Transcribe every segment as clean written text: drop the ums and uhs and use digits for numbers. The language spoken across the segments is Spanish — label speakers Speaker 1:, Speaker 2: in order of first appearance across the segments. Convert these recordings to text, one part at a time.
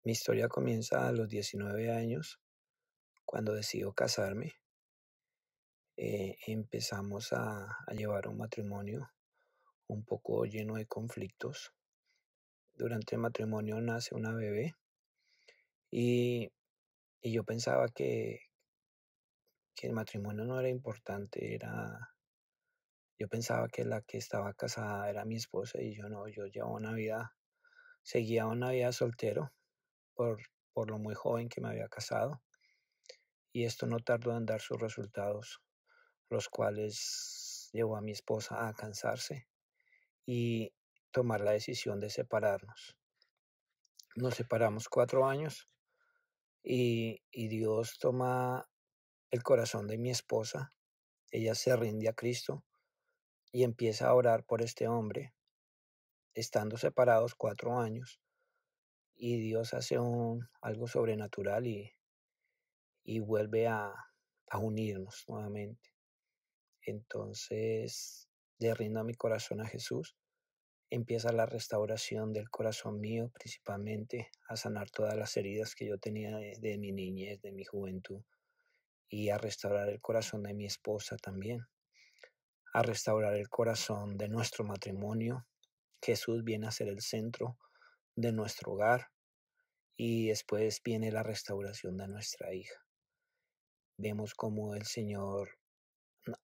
Speaker 1: Mi historia comienza a los 19 años, cuando decido casarme. Empezamos a llevar un matrimonio un poco lleno de conflictos. Durante el matrimonio nace una bebé y, y yo pensaba que el matrimonio no era importante, yo pensaba que la que estaba casada era mi esposa y yo no, yo llevaba seguía una vida soltero por, por lo muy joven que me había casado, y esto no tardó en dar sus resultados, los cuales llevó a mi esposa a cansarse y tomar la decisión de separarnos. Nos separamos 4 años y Dios toma el corazón de mi esposa. Ella se rinde a Cristo y empieza a orar por este hombre, estando separados 4 años, y Dios hace algo sobrenatural y vuelve a unirnos nuevamente. Entonces le rindo mi corazón a Jesús. Empieza la restauración del corazón mío, principalmente a sanar todas las heridas que yo tenía de mi niñez, de mi juventud, y a restaurar el corazón de mi esposa también, a restaurar el corazón de nuestro matrimonio. Jesús viene a ser el centro de nuestro hogar, y después viene la restauración de nuestra hija. Vemos cómo el Señor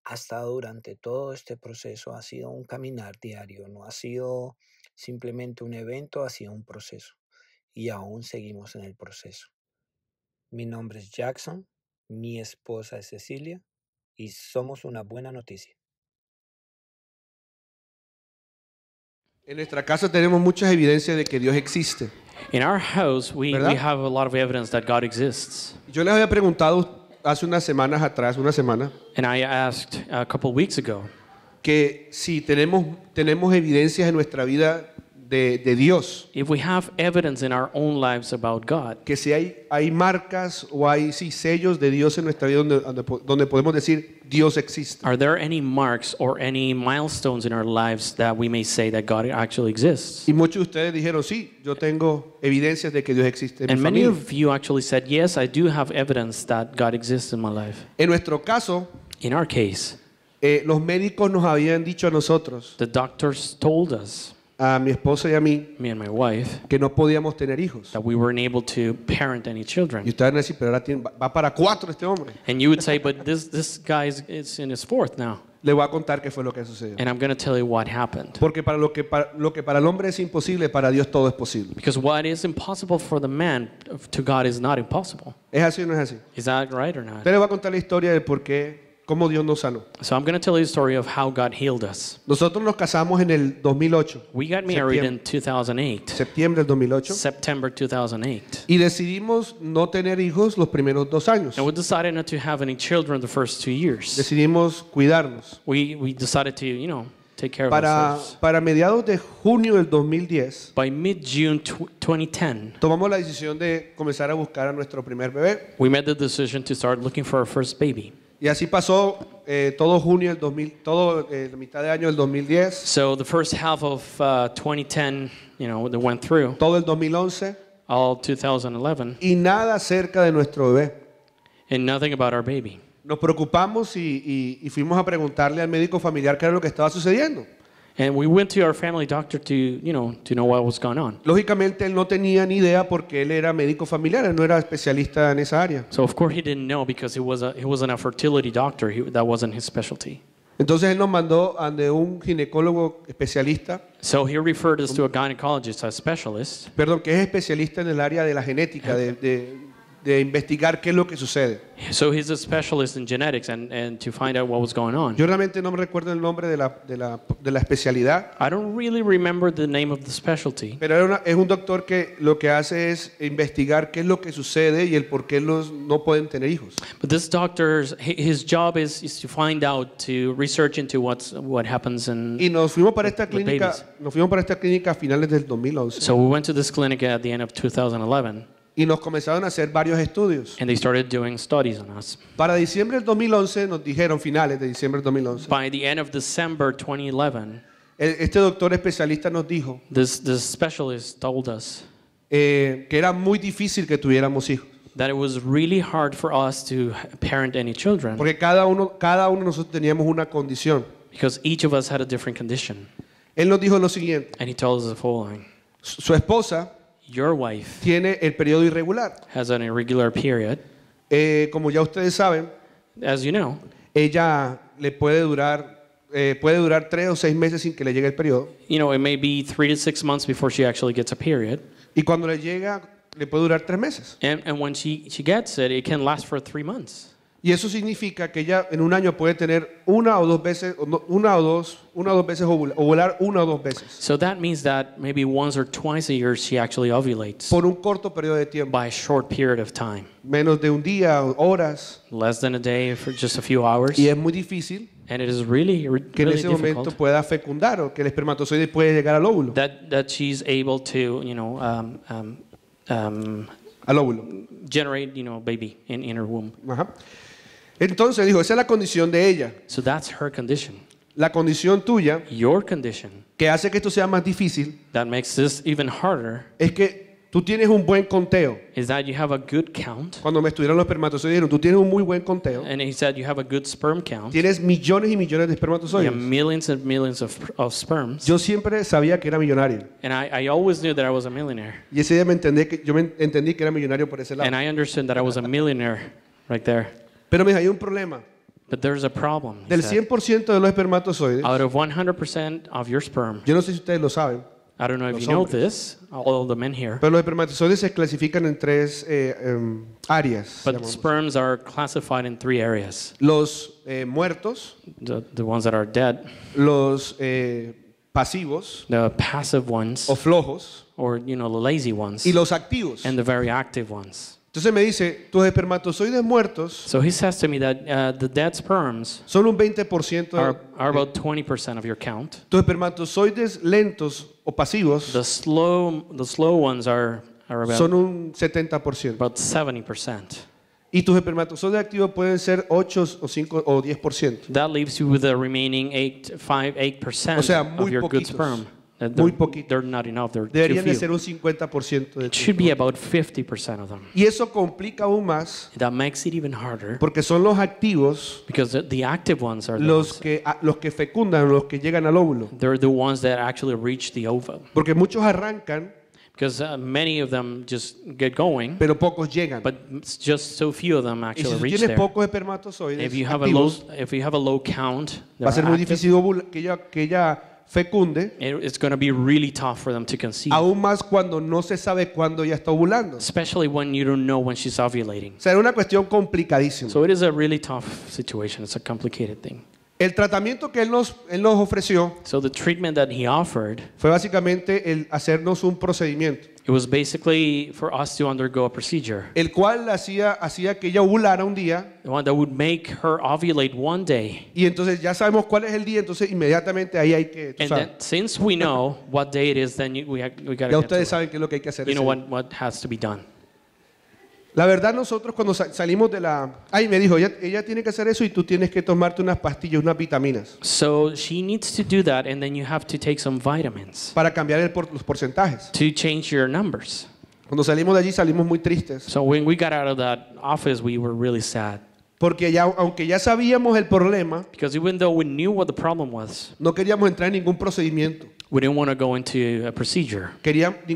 Speaker 1: ha estado durante todo este proceso, ha sido un caminar diario, no ha sido simplemente un evento, ha sido un proceso, y aún seguimos en el proceso. Mi nombre es Jackson, mi esposa es Cecilia y somos una buena noticia.
Speaker 2: En nuestra casa tenemos muchas evidencias de que Dios existe.
Speaker 3: In our house, we
Speaker 2: ¿Verdad?
Speaker 3: have a lot of evidence that God exists.
Speaker 2: Yo les había preguntado hace unas semanas atrás, una semana,
Speaker 3: And I asked a couple weeks ago
Speaker 2: que si tenemos evidencias en nuestra vida de Dios,
Speaker 3: if we have evidence in our own lives about God,
Speaker 2: que si hay marcas o hay sellos de Dios en nuestra vida donde podemos decir Dios existe.
Speaker 3: are there any marks or any milestones in our lives that we may say that God actually exists?
Speaker 2: Y muchos de ustedes dijeron, sí, yo tengo evidencias de que Dios existe en mi
Speaker 3: And many
Speaker 2: familia.
Speaker 3: of you actually said, yes, I do have evidence that God exists in my life.
Speaker 2: En nuestro caso,
Speaker 3: In our case,
Speaker 2: los médicos nos habían dicho a nosotros,
Speaker 3: the doctors told us,
Speaker 2: a mi esposa y a mí,
Speaker 3: me and my wife,
Speaker 2: que no podíamos tener hijos.
Speaker 3: that we weren't able to parent any
Speaker 2: Y
Speaker 3: children.
Speaker 2: ustedes van a decir, pero ahora va para 4 este hombre.
Speaker 3: And you would say, but this guy is in his fourth now.
Speaker 2: Le voy a contar qué fue lo que sucedió.
Speaker 3: And I'm going to tell you what happened.
Speaker 2: Porque lo que para el hombre es imposible, para Dios todo es posible.
Speaker 3: Because what is impossible for the man, to God is not impossible.
Speaker 2: ¿Es así o no es así?
Speaker 3: Is that right or not?
Speaker 2: Usted le voy a contar la historia de por qué, cómo Dios nos sanó.
Speaker 3: So I'm going to tell you the story of how God healed us.
Speaker 2: Nosotros nos casamos en el 2008,
Speaker 3: We got married in 2008,
Speaker 2: septiembre del 2008,
Speaker 3: September 2008.
Speaker 2: y decidimos no tener hijos los primeros 2 años.
Speaker 3: And we decided not to have any children the first 2 years.
Speaker 2: Decidimos cuidarnos.
Speaker 3: We decided to, take care of ourselves.
Speaker 2: Para mediados de junio del 2010,
Speaker 3: By mid-June 2010,
Speaker 2: tomamos la decisión de comenzar a buscar a nuestro primer bebé.
Speaker 3: we made the decision to start looking for our first baby.
Speaker 2: Y así pasó todo junio del 2000, la mitad de año del 2010,
Speaker 3: So the first half of 2010, that went through,
Speaker 2: todo el 2011,
Speaker 3: all 2011,
Speaker 2: y nada acerca de nuestro bebé.
Speaker 3: and nothing about our baby.
Speaker 2: Nos preocupamos y fuimos a preguntarle al médico familiar qué era lo que estaba sucediendo.
Speaker 3: And we went to our family doctor to know what was going on.
Speaker 2: Lógicamente él no tenía ni idea porque él era médico familiar, él no era especialista en esa área.
Speaker 3: So of course he didn't know because he wasn't a fertility doctor. That wasn't his specialty.
Speaker 2: Entonces él nos mandó ante un ginecólogo especialista,
Speaker 3: So he referred us to a gynecologist, a specialist,
Speaker 2: perdón, que es especialista en el área de la genética, de investigar qué es lo que sucede.
Speaker 3: so he's a specialist in genetics and to find out what was going on.
Speaker 2: Yo realmente no me recuerdo el nombre de la especialidad,
Speaker 3: I don't really remember the name of the specialty,
Speaker 2: pero es un doctor que lo que hace es investigar qué es lo que sucede y el por qué no pueden tener hijos.
Speaker 3: but this doctor's his job is to find out, to research into what happens in.
Speaker 2: Y nos fuimos para esta
Speaker 3: With
Speaker 2: clínica,
Speaker 3: babies.
Speaker 2: a finales del 2011.
Speaker 3: So we went to this clinic at the end of 2011,
Speaker 2: Y nos comenzaron a hacer varios estudios.
Speaker 3: and they started doing studies on us.
Speaker 2: Para diciembre del 2011 nos dijeron, finales de diciembre del 2011,
Speaker 3: By the end of December 2011,
Speaker 2: este doctor especialista nos dijo,
Speaker 3: this specialist told us,
Speaker 2: que era muy difícil que tuviéramos hijos.
Speaker 3: that it was really hard for us to parent any children
Speaker 2: Porque cada uno de nosotros teníamos una condición.
Speaker 3: because each of us had a different condition.
Speaker 2: Él nos dijo lo siguiente.
Speaker 3: And he told us the following.
Speaker 2: Su esposa
Speaker 3: Your wife
Speaker 2: tiene el periodo irregular.
Speaker 3: has an irregular period.
Speaker 2: Como ya ustedes saben,
Speaker 3: As you know,
Speaker 2: ella le puede durar 3 o 6 meses sin que le llegue el periodo.
Speaker 3: it may be 3 to 6 months before she actually gets a period.
Speaker 2: Y cuando le llega, le puede durar 3 meses.
Speaker 3: And when she gets it, it can last for 3 months.
Speaker 2: Y eso significa que ella en un año puede tener una o dos veces ovular 1 o 2 veces.
Speaker 3: So that means that maybe once or twice a year she actually ovulates
Speaker 2: Por un corto periodo de tiempo.
Speaker 3: by a short period of time.
Speaker 2: Menos de un día, horas.
Speaker 3: Less than a day, for just a few hours.
Speaker 2: Y es muy difícil
Speaker 3: And it is really
Speaker 2: que en
Speaker 3: really
Speaker 2: ese momento
Speaker 3: difficult
Speaker 2: pueda fecundar o que el espermatozoide puede llegar al óvulo.
Speaker 3: that she's able to,
Speaker 2: Al óvulo.
Speaker 3: generate, baby in her womb.
Speaker 2: Ajá. Entonces dijo, esa es la condición de ella.
Speaker 3: So that's her condition.
Speaker 2: La condición tuya,
Speaker 3: Your condition
Speaker 2: que hace que esto sea más difícil,
Speaker 3: that makes this even harder
Speaker 2: es que tú tienes un buen conteo.
Speaker 3: is that you have a good count.
Speaker 2: Cuando me estudiaron los espermatozoides, dijeron, tú tienes un muy buen conteo.
Speaker 3: And he said you have a good sperm count.
Speaker 2: Tienes millones y millones de
Speaker 3: You
Speaker 2: espermatozoides.
Speaker 3: have millions and millions of sperms.
Speaker 2: Yo siempre sabía que era millonario.
Speaker 3: And I always knew that I was a millionaire.
Speaker 2: Y ese día yo me entendí que era millonario por ese lado.
Speaker 3: And I understood that I was a millionaire right there.
Speaker 2: Pero me dijo, hay un problema.
Speaker 3: But there's a problem. He
Speaker 2: Del
Speaker 3: said.
Speaker 2: 100% de los espermatozoides,
Speaker 3: Out of 100% of your sperm,
Speaker 2: yo no sé si ustedes lo saben,
Speaker 3: I don't know if
Speaker 2: Los
Speaker 3: you know
Speaker 2: hombres.
Speaker 3: this, all the men here,
Speaker 2: pero los espermatozoides se clasifican en 3 áreas.
Speaker 3: but
Speaker 2: llamamos.
Speaker 3: sperms are classified in 3 areas.
Speaker 2: Los muertos,
Speaker 3: The ones that are dead,
Speaker 2: los pasivos
Speaker 3: the passive ones,
Speaker 2: o flojos
Speaker 3: or the lazy ones,
Speaker 2: y los activos.
Speaker 3: and the very active ones.
Speaker 2: Entonces me dice, tus espermatozoides muertos
Speaker 3: So he says to me that the dead sperms
Speaker 2: son un 20%.
Speaker 3: are about 20% of your count.
Speaker 2: Tus espermatozoides lentos o pasivos
Speaker 3: The slow ones are about
Speaker 2: son un 70%.
Speaker 3: 70%.
Speaker 2: Y tus espermatozoides activos pueden ser 8 o 5 o 10%.
Speaker 3: That leaves you with the remaining 8%
Speaker 2: O sea,
Speaker 3: of
Speaker 2: muy
Speaker 3: your good
Speaker 2: poquitos.
Speaker 3: sperm.
Speaker 2: Muy poquitos.
Speaker 3: They're not enough. They're too
Speaker 2: Deberían de
Speaker 3: few.
Speaker 2: ser un 50% de
Speaker 3: It should be about 50% of them.
Speaker 2: Y eso complica aún más
Speaker 3: That makes it even harder
Speaker 2: porque son los activos
Speaker 3: because the active ones are
Speaker 2: los que fecundan, los que llegan al óvulo.
Speaker 3: they're the ones that actually reach the ovum.
Speaker 2: Porque muchos arrancan,
Speaker 3: Because many of them just get going,
Speaker 2: pero pocos llegan.
Speaker 3: but just so few of them
Speaker 2: Y si
Speaker 3: actually
Speaker 2: tú
Speaker 3: reach
Speaker 2: tienes
Speaker 3: there.
Speaker 2: pocos espermatozoides
Speaker 3: If you have
Speaker 2: activos,
Speaker 3: a low count, that
Speaker 2: va a ser
Speaker 3: are
Speaker 2: muy
Speaker 3: active,
Speaker 2: difícil que ella fecunde,
Speaker 3: it's going to be really tough for them to conceive,
Speaker 2: aún más cuando no se sabe cuándo ella está ovulando.
Speaker 3: especially when you don't know when she's ovulating.
Speaker 2: O sea, es una cuestión complicadísima.
Speaker 3: So it is a really tough situation. It's a complicated thing.
Speaker 2: El tratamiento que él nos ofreció
Speaker 3: So the treatment that he offered,
Speaker 2: fue básicamente el hacernos un procedimiento,
Speaker 3: it was basically for us to undergo a procedure,
Speaker 2: el cual hacía que ella ovulara un día
Speaker 3: the one that would make her ovulate one day.
Speaker 2: y entonces ya sabemos cuál es el día, entonces inmediatamente ahí hay que, tú
Speaker 3: And
Speaker 2: sabes,
Speaker 3: then, since we know what day it is, then we got to
Speaker 2: ya
Speaker 3: get to
Speaker 2: ustedes
Speaker 3: it.
Speaker 2: saben qué es lo que hay que hacer.
Speaker 3: You know
Speaker 2: ese día.
Speaker 3: what has to be done.
Speaker 2: La verdad nosotros cuando salimos de ay, me dijo, ella tiene que hacer eso y tú tienes que tomarte unas pastillas, unas vitaminas
Speaker 3: So she needs to do that, and then you have to take some vitamins
Speaker 2: para cambiar los porcentajes.
Speaker 3: to change your numbers.
Speaker 2: Cuando salimos de allí salimos muy tristes
Speaker 3: So when we got out of that office, we were really sad
Speaker 2: porque aunque ya sabíamos el problema,
Speaker 3: because even though we knew what the problem was,
Speaker 2: no queríamos entrar en ningún procedimiento,
Speaker 3: we didn't want to go into a procedure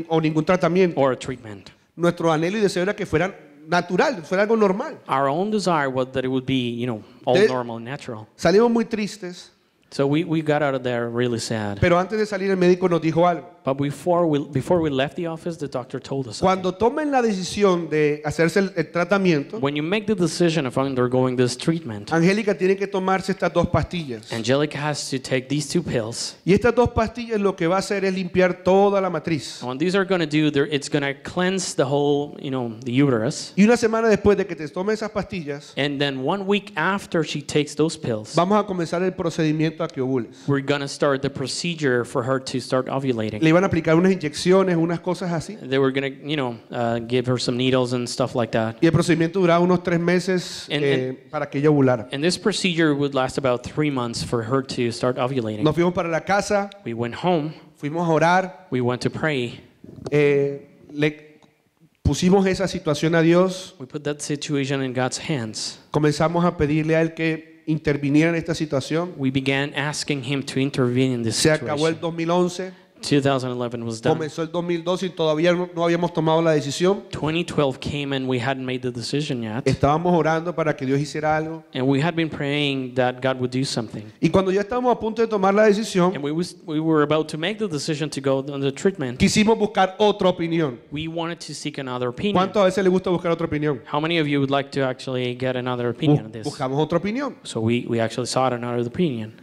Speaker 2: o ningún tratamiento.
Speaker 3: or a treatment.
Speaker 2: Nuestro anhelo y deseo era que fuera natural, fuera algo normal.
Speaker 3: Our own desire was that it would be, all
Speaker 2: De-
Speaker 3: normal and natural.
Speaker 2: Salimos muy tristes,
Speaker 3: So we got out of there really sad.
Speaker 2: pero antes de salir el médico nos dijo algo.
Speaker 3: But before we left the office, the doctor told us something.
Speaker 2: Cuando tomen la decisión de hacerse el tratamiento,
Speaker 3: When you make the decision of undergoing this treatment,
Speaker 2: Angélica tiene que tomarse estas 2 pastillas.
Speaker 3: Angelica has to take these 2 pills.
Speaker 2: Y estas 2 pastillas lo que va a hacer es limpiar toda la matriz.
Speaker 3: And what these are going to do, it's going to cleanse the whole, the uterus.
Speaker 2: Y una semana después de que te tomes esas pastillas,
Speaker 3: And then 1 week after she takes those pills,
Speaker 2: vamos a comenzar el procedimiento a que ovules.
Speaker 3: we're going to start the procedure for her to start ovulating.
Speaker 2: Le iban a aplicar unas inyecciones, unas cosas así.
Speaker 3: They were going to, give her some needles and stuff like that.
Speaker 2: Y el procedimiento duraba unos 3 meses para que ella ovulara.
Speaker 3: And this procedure would last about 3 months for her to start ovulating.
Speaker 2: Nos fuimos para la casa,
Speaker 3: We went home.
Speaker 2: fuimos a orar,
Speaker 3: We went to pray.
Speaker 2: le pusimos esa situación a Dios,
Speaker 3: We put that situation in God's hands.
Speaker 2: comenzamos a pedirle a Él que interviniera en esta situación.
Speaker 3: We began asking Him to intervene in this
Speaker 2: Se acabó el
Speaker 3: situation.
Speaker 2: 2011,
Speaker 3: 2011 was done.
Speaker 2: comenzó el 2012 y todavía no habíamos tomado la decisión.
Speaker 3: 2012 came and we hadn't made the decision yet.
Speaker 2: Estábamos orando para que Dios hiciera algo.
Speaker 3: And we had been praying that God would do something.
Speaker 2: Y cuando ya estábamos a punto de tomar la decisión,
Speaker 3: And we were about to make the decision to go on the treatment.
Speaker 2: quisimos buscar otra opinión.
Speaker 3: We wanted to seek another opinion.
Speaker 2: ¿Cuántas veces le gusta buscar otra opinión?
Speaker 3: How many of you would like to actually get another opinion on this?
Speaker 2: Buscamos otra opinión.
Speaker 3: So we actually sought another opinion.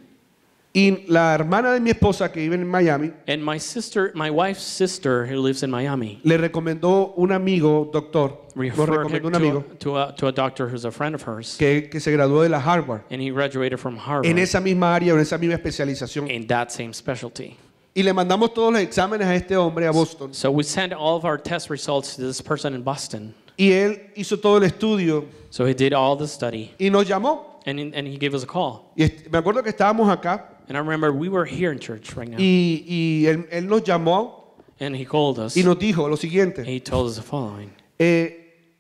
Speaker 2: Y la hermana de mi esposa que vive en Miami
Speaker 3: And my wife's sister who lives in Miami,
Speaker 2: le recomendó un amigo, doctor, nos
Speaker 3: referred her
Speaker 2: recomendó un amigo
Speaker 3: to a doctor who's a friend of hers.
Speaker 2: que se graduó de la Harvard
Speaker 3: And he graduated from Harvard
Speaker 2: en esa misma área, en esa misma especialización.
Speaker 3: in that same specialty.
Speaker 2: Y le mandamos todos los exámenes a este hombre a Boston.
Speaker 3: So we sent all of our test results to this person in Boston.
Speaker 2: Y él hizo todo el estudio
Speaker 3: So he did all the study
Speaker 2: y nos llamó.
Speaker 3: and he gave us a call.
Speaker 2: Y me acuerdo que estábamos acá
Speaker 3: And I remember we were here in church right now.
Speaker 2: y él nos llamó
Speaker 3: And he called us.
Speaker 2: y nos dijo lo
Speaker 3: And
Speaker 2: siguiente.
Speaker 3: he told us the following.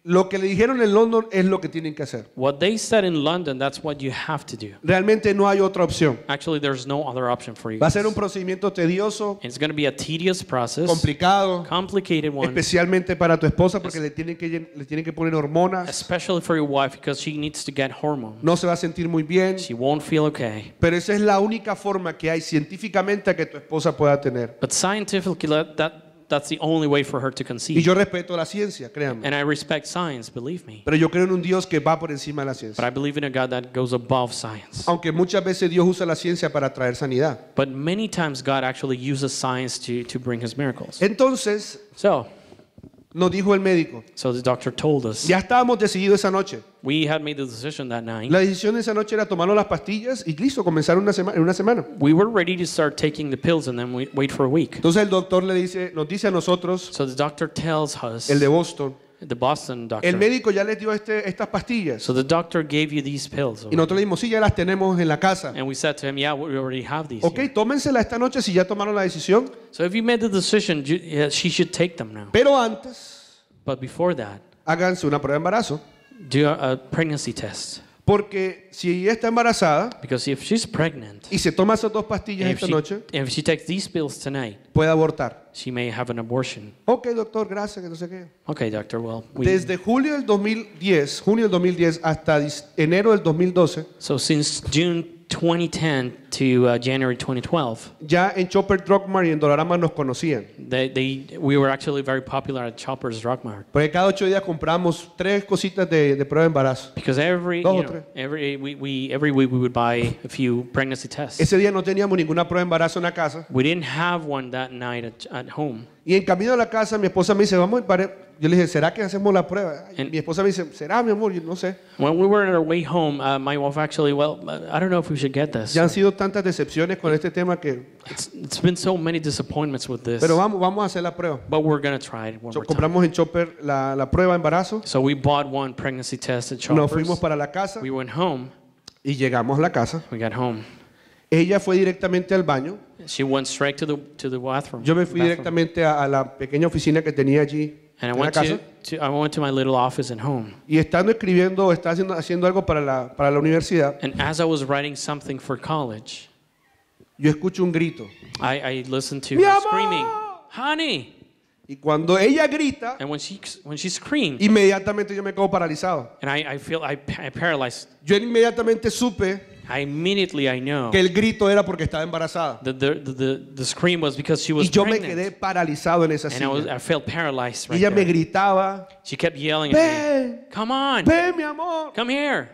Speaker 2: Lo que le dijeron en London es lo que tienen que hacer.
Speaker 3: What they said in London, that's what you have to do.
Speaker 2: Realmente no hay otra opción.
Speaker 3: Actually, there's no other option for you.
Speaker 2: Va a ser
Speaker 3: guys.
Speaker 2: un procedimiento tedioso,
Speaker 3: It's going to be a tedious process,
Speaker 2: complicado,
Speaker 3: complicated one,
Speaker 2: especialmente para tu esposa porque le tienen que poner hormonas.
Speaker 3: especially for your wife because she needs to get hormones.
Speaker 2: No se va a sentir muy bien,
Speaker 3: She won't feel okay.
Speaker 2: pero esa es la única forma que hay científicamente que tu esposa pueda tener.
Speaker 3: But scientifically, that's the only way for her to
Speaker 2: Y
Speaker 3: conceive.
Speaker 2: yo respeto la ciencia, créanme.
Speaker 3: And I respect science, believe me.
Speaker 2: Pero yo creo en un Dios que va por encima de la
Speaker 3: But
Speaker 2: ciencia.
Speaker 3: I believe in a God that goes above science.
Speaker 2: Aunque muchas veces Dios usa la ciencia para traer sanidad.
Speaker 3: But many times God actually uses science to bring his miracles.
Speaker 2: Entonces,
Speaker 3: So
Speaker 2: nos dijo el médico,
Speaker 3: the doctor told us.
Speaker 2: ya estábamos decididos esa noche.
Speaker 3: We had made the decision that night.
Speaker 2: La decisión de esa noche era tomarnos las pastillas y listo, comenzar en una semana.
Speaker 3: We were ready to start taking the pills and then we wait for a week.
Speaker 2: Entonces el doctor nos dice a nosotros,
Speaker 3: So the doctor tells us,
Speaker 2: el de Boston,
Speaker 3: the Boston doctor,
Speaker 2: el médico ya les dio estas pastillas.
Speaker 3: so the doctor gave you these pills.
Speaker 2: Y nosotros le dijimos, sí, ya las tenemos en la casa.
Speaker 3: And we said to him, yeah, we already have these.
Speaker 2: Ok,
Speaker 3: here.
Speaker 2: tómensela esta noche si ya tomaron la decisión.
Speaker 3: So if you made the decision, she should take them now.
Speaker 2: Pero antes,
Speaker 3: But before that,
Speaker 2: háganse una prueba de embarazo.
Speaker 3: do a pregnancy test.
Speaker 2: Porque si ella está embarazada
Speaker 3: Because if she's pregnant,
Speaker 2: y se toma esas dos pastillas
Speaker 3: and
Speaker 2: esta noche,
Speaker 3: if she takes these pills tonight,
Speaker 2: puede abortar.
Speaker 3: she may have an abortion.
Speaker 2: Ok, doctor, gracias, que no sé qué.
Speaker 3: Okay, doctor, well,
Speaker 2: Desde junio del 2010 hasta enero del 2012,
Speaker 3: so since June 2010 to January 2012,
Speaker 2: ya en Chopper Drug Mart y en Dollarama nos conocían.
Speaker 3: we were actually very popular at Chopper's Drug Mart.
Speaker 2: Porque cada 8 días compramos 3 cositas de prueba de embarazo.
Speaker 3: Because every
Speaker 2: Dos o
Speaker 3: you know,
Speaker 2: tres.
Speaker 3: every week we would buy a few pregnancy tests.
Speaker 2: Ese día no teníamos ninguna prueba de embarazo en la casa.
Speaker 3: We didn't have one that night at home.
Speaker 2: Y en camino a la casa, mi esposa me dice, vamos a ir. Yo le dije, ¿será que hacemos la prueba? Y mi esposa me dice, ¿será, mi amor? Yo no sé.
Speaker 3: When we were on our way home, my wife actually, I don't know if we should get this.
Speaker 2: Ya han sido tantas decepciones con este tema que...
Speaker 3: It's been so many disappointments with this.
Speaker 2: Pero vamos a hacer la prueba.
Speaker 3: But we're going to try it one more time.
Speaker 2: Compramos en Chopper la prueba de embarazo.
Speaker 3: So we bought one pregnancy test at
Speaker 2: Nos fuimos
Speaker 3: Chopper's.
Speaker 2: para la casa
Speaker 3: We went home.
Speaker 2: y llegamos a la casa.
Speaker 3: We got home.
Speaker 2: Ella fue directamente al baño.
Speaker 3: She went straight to the bathroom.
Speaker 2: Yo me fui
Speaker 3: bathroom.
Speaker 2: directamente a la pequeña oficina que tenía allí
Speaker 3: And
Speaker 2: en la casa.
Speaker 3: I went to my little office at home.
Speaker 2: Y estando escribiendo, haciendo algo para la universidad,
Speaker 3: And as I was writing something for college,
Speaker 2: yo escucho un grito.
Speaker 3: I listened to
Speaker 2: ¡Mi
Speaker 3: her
Speaker 2: amor!
Speaker 3: screaming, "Honey!"
Speaker 2: Y cuando ella grita,
Speaker 3: And when she screamed,
Speaker 2: inmediatamente yo me quedo paralizado.
Speaker 3: and I paralyzed.
Speaker 2: Yo inmediatamente supe
Speaker 3: I know
Speaker 2: que el grito era porque estaba embarazada.
Speaker 3: the scream was because she was
Speaker 2: Y yo me
Speaker 3: pregnant.
Speaker 2: quedé paralizado en esa
Speaker 3: And
Speaker 2: silla.
Speaker 3: I felt paralyzed
Speaker 2: Y
Speaker 3: right
Speaker 2: ella me
Speaker 3: there.
Speaker 2: gritaba,
Speaker 3: She kept yelling at me,
Speaker 2: ven,
Speaker 3: "Come on,
Speaker 2: ven mi amor.
Speaker 3: come here."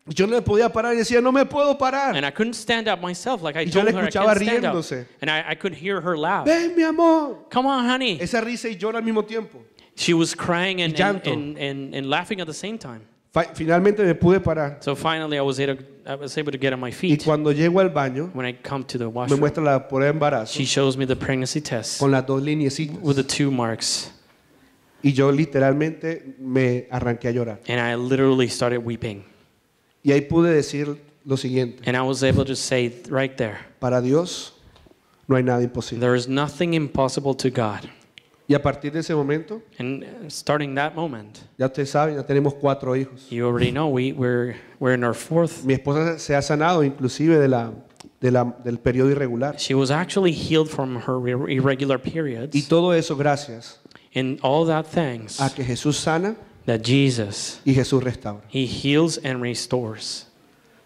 Speaker 2: Y yo no me podía parar y decía, no me puedo parar.
Speaker 3: And I couldn't stand up myself, like I
Speaker 2: Y yo
Speaker 3: told
Speaker 2: la
Speaker 3: her I
Speaker 2: escuchaba
Speaker 3: couldn't stand up.
Speaker 2: riéndose.
Speaker 3: And I could hear her laugh.
Speaker 2: Ven mi amor.
Speaker 3: "Come on, honey."
Speaker 2: Esa risa y lloro al mismo tiempo.
Speaker 3: She was crying and,
Speaker 2: Y llanto.
Speaker 3: and laughing at the same time.
Speaker 2: Finalmente me pude parar.
Speaker 3: So finally I was able to get on my
Speaker 2: Y
Speaker 3: feet.
Speaker 2: cuando llego al baño,
Speaker 3: When I come to the
Speaker 2: me
Speaker 3: washroom,
Speaker 2: muestra la prueba de embarazo
Speaker 3: she shows me the pregnancy test
Speaker 2: con las dos lineecitas.
Speaker 3: with the 2 marks.
Speaker 2: Y yo literalmente me arranqué a llorar.
Speaker 3: And I literally started weeping.
Speaker 2: Y ahí pude decir lo siguiente.
Speaker 3: And I was able to say right there,
Speaker 2: Para Dios no hay nada imposible.
Speaker 3: there is nothing impossible to God.
Speaker 2: Y a partir de ese momento,
Speaker 3: And starting that moment,
Speaker 2: ya ustedes saben, ya tenemos 4 hijos.
Speaker 3: you already know we're in our 4th.
Speaker 2: Mi esposa se ha sanado inclusive del periodo irregular.
Speaker 3: She was actually healed from her irregular
Speaker 2: Y
Speaker 3: periods.
Speaker 2: todo eso gracias
Speaker 3: And all that thanks
Speaker 2: a que Jesús sana
Speaker 3: that Jesus,
Speaker 2: y Jesús restaura.
Speaker 3: He heals and restores.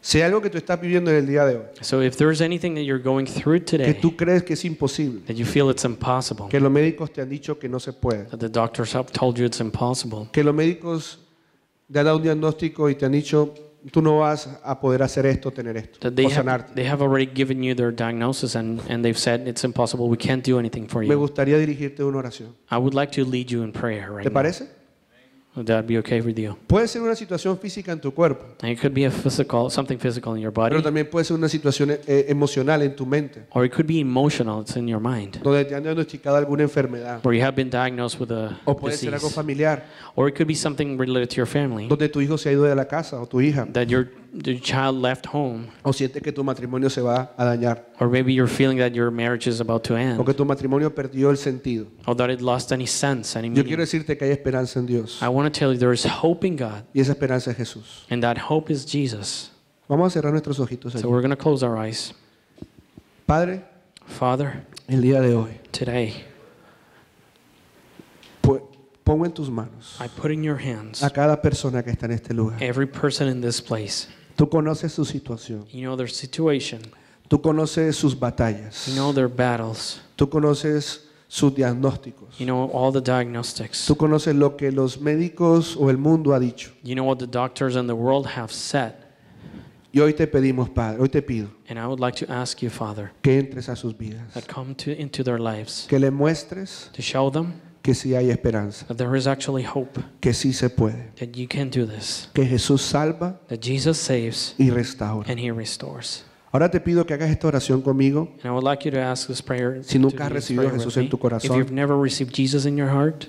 Speaker 2: Si hay algo que tú estás viviendo en el día de hoy,
Speaker 3: So if there's anything that you're going through
Speaker 2: que
Speaker 3: today
Speaker 2: tú crees que es imposible,
Speaker 3: that you feel it's impossible,
Speaker 2: que los médicos te han dicho que no se puede,
Speaker 3: that the doctors have told you it's impossible,
Speaker 2: que los médicos te han dado un diagnóstico y te han dicho, tú no vas a poder hacer esto, tener esto,
Speaker 3: that
Speaker 2: o sanarte.
Speaker 3: they have already given you their diagnosis and they've said it's impossible, we can't do anything for
Speaker 2: Me
Speaker 3: you.
Speaker 2: gustaría dirigirte una oración.
Speaker 3: I would like to lead you in prayer right
Speaker 2: ¿Te
Speaker 3: now.
Speaker 2: parece?
Speaker 3: Would that be okay with you?
Speaker 2: Puede ser una situación física en tu cuerpo,
Speaker 3: And it could be something physical in your body,
Speaker 2: pero también puede ser una situación emocional en tu mente,
Speaker 3: or it could be emotional, it's in your mind,
Speaker 2: donde te han diagnosticado alguna enfermedad,
Speaker 3: where you have been diagnosed with a
Speaker 2: o puede ser algo
Speaker 3: disease,
Speaker 2: familiar,
Speaker 3: or it could be something related to your family,
Speaker 2: donde tu hijo se ha ido de la casa o tu hija,
Speaker 3: that your child left home,
Speaker 2: o sientes que tu matrimonio se va a dañar,
Speaker 3: or maybe you're feeling that your marriage is about to
Speaker 2: o
Speaker 3: end,
Speaker 2: que tu matrimonio perdió el sentido.
Speaker 3: or that it lost any sense, any
Speaker 2: Yo
Speaker 3: meaning.
Speaker 2: quiero decirte que hay esperanza en Dios,
Speaker 3: I want to tell you there is hope in God,
Speaker 2: y esa esperanza es Jesús.
Speaker 3: and that hope is Jesus.
Speaker 2: Vamos a cerrar nuestros ojitos
Speaker 3: So
Speaker 2: allí.
Speaker 3: we're going to close our eyes.
Speaker 2: Padre,
Speaker 3: Father,
Speaker 2: el día de hoy,
Speaker 3: today
Speaker 2: pongo en tus manos
Speaker 3: I put in your hands
Speaker 2: a cada persona que está en este lugar.
Speaker 3: every person in this place.
Speaker 2: Tú conoces su situación,
Speaker 3: You know their situation.
Speaker 2: tú conoces sus batallas,
Speaker 3: You know their battles.
Speaker 2: tú conoces sus diagnósticos,
Speaker 3: You know all the diagnostics.
Speaker 2: tú conoces lo que los médicos o el mundo ha dicho.
Speaker 3: You know what the doctors and the world have said.
Speaker 2: Y hoy te pedimos, Padre, hoy te pido
Speaker 3: And I would like to ask you, Father,
Speaker 2: que entres a sus vidas,
Speaker 3: that come into their lives
Speaker 2: que le muestres
Speaker 3: to show them
Speaker 2: que sí hay esperanza,
Speaker 3: that there is actually hope,
Speaker 2: que sí se puede,
Speaker 3: that you can do this,
Speaker 2: que Jesús salva
Speaker 3: that Jesus saves
Speaker 2: y restaura.
Speaker 3: and He restores.
Speaker 2: Ahora te pido que hagas esta oración conmigo.
Speaker 3: And I would like you to ask this prayer,
Speaker 2: Si nunca
Speaker 3: to
Speaker 2: has
Speaker 3: do this
Speaker 2: recibido a
Speaker 3: prayer
Speaker 2: Jesús
Speaker 3: with
Speaker 2: en tu
Speaker 3: me.
Speaker 2: corazón.
Speaker 3: If you've never received Jesus in your heart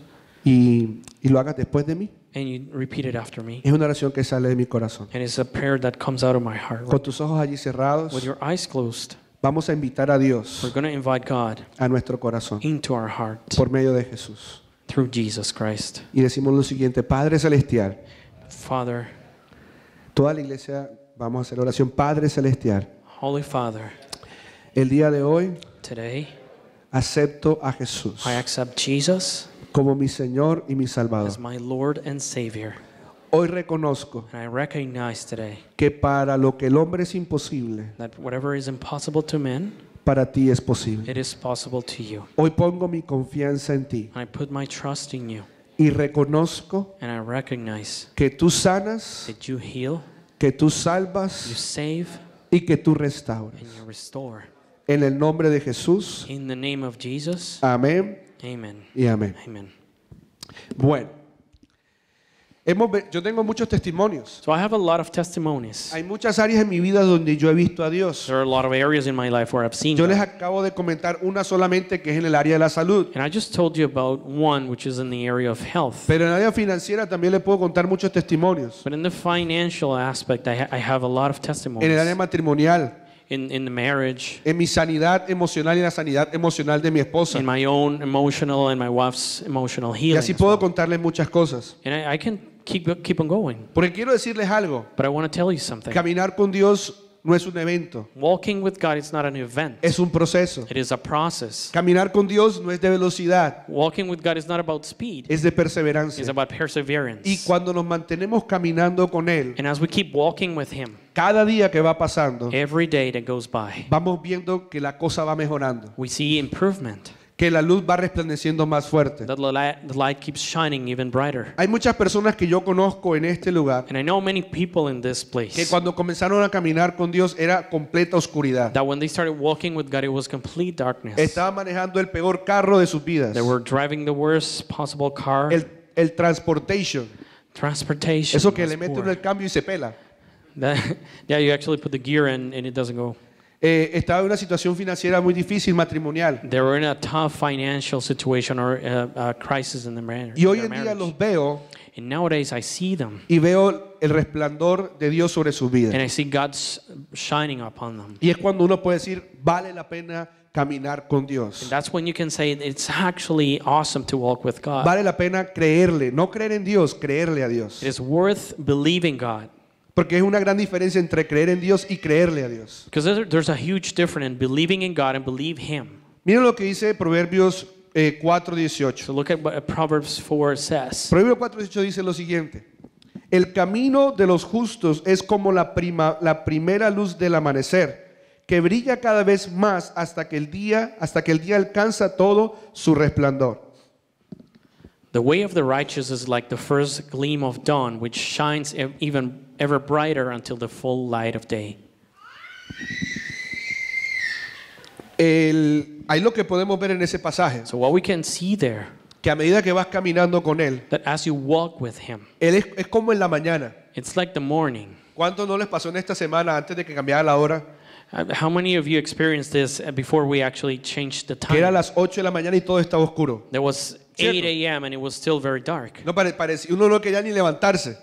Speaker 2: Y lo hagas después de mí.
Speaker 3: and you repeat it after me,
Speaker 2: Es una oración que sale de mi corazón.
Speaker 3: and it's a prayer that comes out of my heart.
Speaker 2: Con tus ojos allí cerrados,
Speaker 3: With your eyes closed,
Speaker 2: vamos a invitar a Dios
Speaker 3: we're going to invite God
Speaker 2: a nuestro corazón
Speaker 3: into our heart
Speaker 2: por medio de Jesús.
Speaker 3: through Jesus Christ.
Speaker 2: Y decimos lo siguiente: Padre Celestial,
Speaker 3: Father,
Speaker 2: toda la iglesia vamos a hacer oración. Padre Celestial,
Speaker 3: Holy Father,
Speaker 2: el día de hoy
Speaker 3: today
Speaker 2: acepto a Jesús
Speaker 3: I accept Jesus
Speaker 2: como mi Señor y mi
Speaker 3: as
Speaker 2: Salvador.
Speaker 3: my Lord and Savior.
Speaker 2: Hoy reconozco
Speaker 3: And I recognize today
Speaker 2: que para lo que el hombre es imposible,
Speaker 3: that whatever is impossible to men,
Speaker 2: para ti es posible.
Speaker 3: it is possible to you.
Speaker 2: Hoy pongo mi confianza en ti
Speaker 3: And I put my trust in you.
Speaker 2: y reconozco
Speaker 3: And I recognize
Speaker 2: que tú sanas,
Speaker 3: that you heal,
Speaker 2: que tú
Speaker 3: you
Speaker 2: salvas
Speaker 3: save,
Speaker 2: y que tú restauras.
Speaker 3: and you restore.
Speaker 2: En el nombre de Jesús,
Speaker 3: In the name of Jesus,
Speaker 2: amén
Speaker 3: amen.
Speaker 2: y amén.
Speaker 3: Amen.
Speaker 2: Bueno, yo tengo muchos testimonios.
Speaker 3: So I have a lot of testimonies.
Speaker 2: Hay muchas áreas en mi vida donde yo he visto a Dios.
Speaker 3: There are a lot of areas in my life where I've seen
Speaker 2: Yo les
Speaker 3: God.
Speaker 2: acabo de comentar una solamente que es en el área de la salud.
Speaker 3: And I just told you about one, which is in the area of health.
Speaker 2: Pero en el área financiera también les puedo contar muchos testimonios.
Speaker 3: But in the financial aspect, I have a lot of
Speaker 2: En el área
Speaker 3: testimonies.
Speaker 2: matrimonial,
Speaker 3: In the marriage,
Speaker 2: en mi sanidad emocional y la sanidad emocional de mi esposa.
Speaker 3: in my own emotional and my wife's emotional
Speaker 2: Y
Speaker 3: healing.
Speaker 2: así
Speaker 3: as
Speaker 2: puedo
Speaker 3: well.
Speaker 2: contarles muchas cosas.
Speaker 3: And I can keep on going.
Speaker 2: Porque quiero decirles algo.
Speaker 3: But I want to tell you something.
Speaker 2: Caminar con Dios no es un evento,
Speaker 3: Walking with God is not an event.
Speaker 2: es un proceso.
Speaker 3: It is a process.
Speaker 2: Caminar con Dios no es de velocidad,
Speaker 3: Walking with God is not about speed.
Speaker 2: es de
Speaker 3: It's
Speaker 2: perseverancia.
Speaker 3: about perseverance.
Speaker 2: Y cuando nos mantenemos caminando con Él,
Speaker 3: And as we keep walking with Him,
Speaker 2: cada día que va pasando,
Speaker 3: every day that goes by,
Speaker 2: vamos viendo que la cosa va mejorando,
Speaker 3: we see improvement.
Speaker 2: que la luz va resplandeciendo más fuerte.
Speaker 3: That the light keeps shining even brighter.
Speaker 2: Hay muchas personas que yo conozco en este lugar
Speaker 3: And I know many people in this
Speaker 2: que
Speaker 3: place
Speaker 2: cuando comenzaron a caminar con Dios era completa oscuridad.
Speaker 3: that when they started walking with God, it was complete darkness.
Speaker 2: Estaban manejando el peor carro de sus vidas,
Speaker 3: They were driving the worst possible car,
Speaker 2: el transportation,
Speaker 3: transportation.
Speaker 2: eso que
Speaker 3: was
Speaker 2: le mete
Speaker 3: poor.
Speaker 2: uno el cambio y se pela.
Speaker 3: Yeah, you actually put the gear in and it doesn't go.
Speaker 2: estaba en una situación financiera muy difícil, matrimonial.
Speaker 3: They were in a tough financial situation or a crisis in
Speaker 2: Y hoy
Speaker 3: their
Speaker 2: en día
Speaker 3: marriage.
Speaker 2: los veo
Speaker 3: And nowadays I see them
Speaker 2: y veo el resplandor de Dios sobre sus vidas.
Speaker 3: and I see God's shining upon them.
Speaker 2: Y es cuando uno puede decir, vale la pena caminar con
Speaker 3: And
Speaker 2: Dios.
Speaker 3: that's when you can say it's actually awesome to walk with God.
Speaker 2: Vale la pena creerle, no creer en Dios, creerle a Dios.
Speaker 3: It is worth believing God.
Speaker 2: Porque es una gran diferencia entre creer en Dios y creerle a Dios.
Speaker 3: Because there's a huge difference in believing in God and believe Him.
Speaker 2: Miren lo que dice Proverbios 4:18.
Speaker 3: So look at what Proverbs 4 says.
Speaker 2: Proverbios 4:18 dice lo siguiente: el camino de los justos es como la primera luz del amanecer, que brilla cada vez más hasta que el día alcanza todo su resplandor.
Speaker 3: The way of the righteous is like the first gleam of dawn, which shines even ever brighter until the full light of day.
Speaker 2: Ahí lo que podemos ver en ese pasaje,
Speaker 3: So what we can see there,
Speaker 2: que a medida que vas caminando con Él,
Speaker 3: that as you walk with Him,
Speaker 2: Él es como en la mañana.
Speaker 3: it's like the morning.
Speaker 2: ¿Cuánto no les pasó en esta semana antes de que cambiara la hora?
Speaker 3: How many of you experienced this before we actually changed the
Speaker 2: Que era
Speaker 3: time?
Speaker 2: las 8 de la mañana y todo estaba oscuro.
Speaker 3: There was
Speaker 2: Cierto.
Speaker 3: 8 a.m. and it was still very dark.
Speaker 2: No parecía, uno no quería ni levantarse.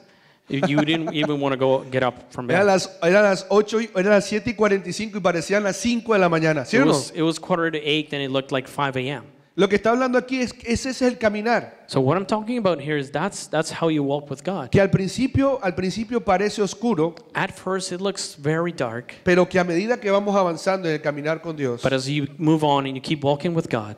Speaker 3: You didn't even want to get up from
Speaker 2: Eran
Speaker 3: bed.
Speaker 2: las 7:45 y parecían las 5 de la mañana. ¿Sí o no?
Speaker 3: It was 7:45 and it looked like 5 a.m.
Speaker 2: Lo que está hablando aquí es que ese es el caminar.
Speaker 3: So what I'm talking about here is that's how you walk with God.
Speaker 2: Que al principio parece oscuro,
Speaker 3: At first it looks very dark,
Speaker 2: pero que a medida que vamos avanzando en el caminar con Dios,
Speaker 3: but as you move on and you keep walking with God,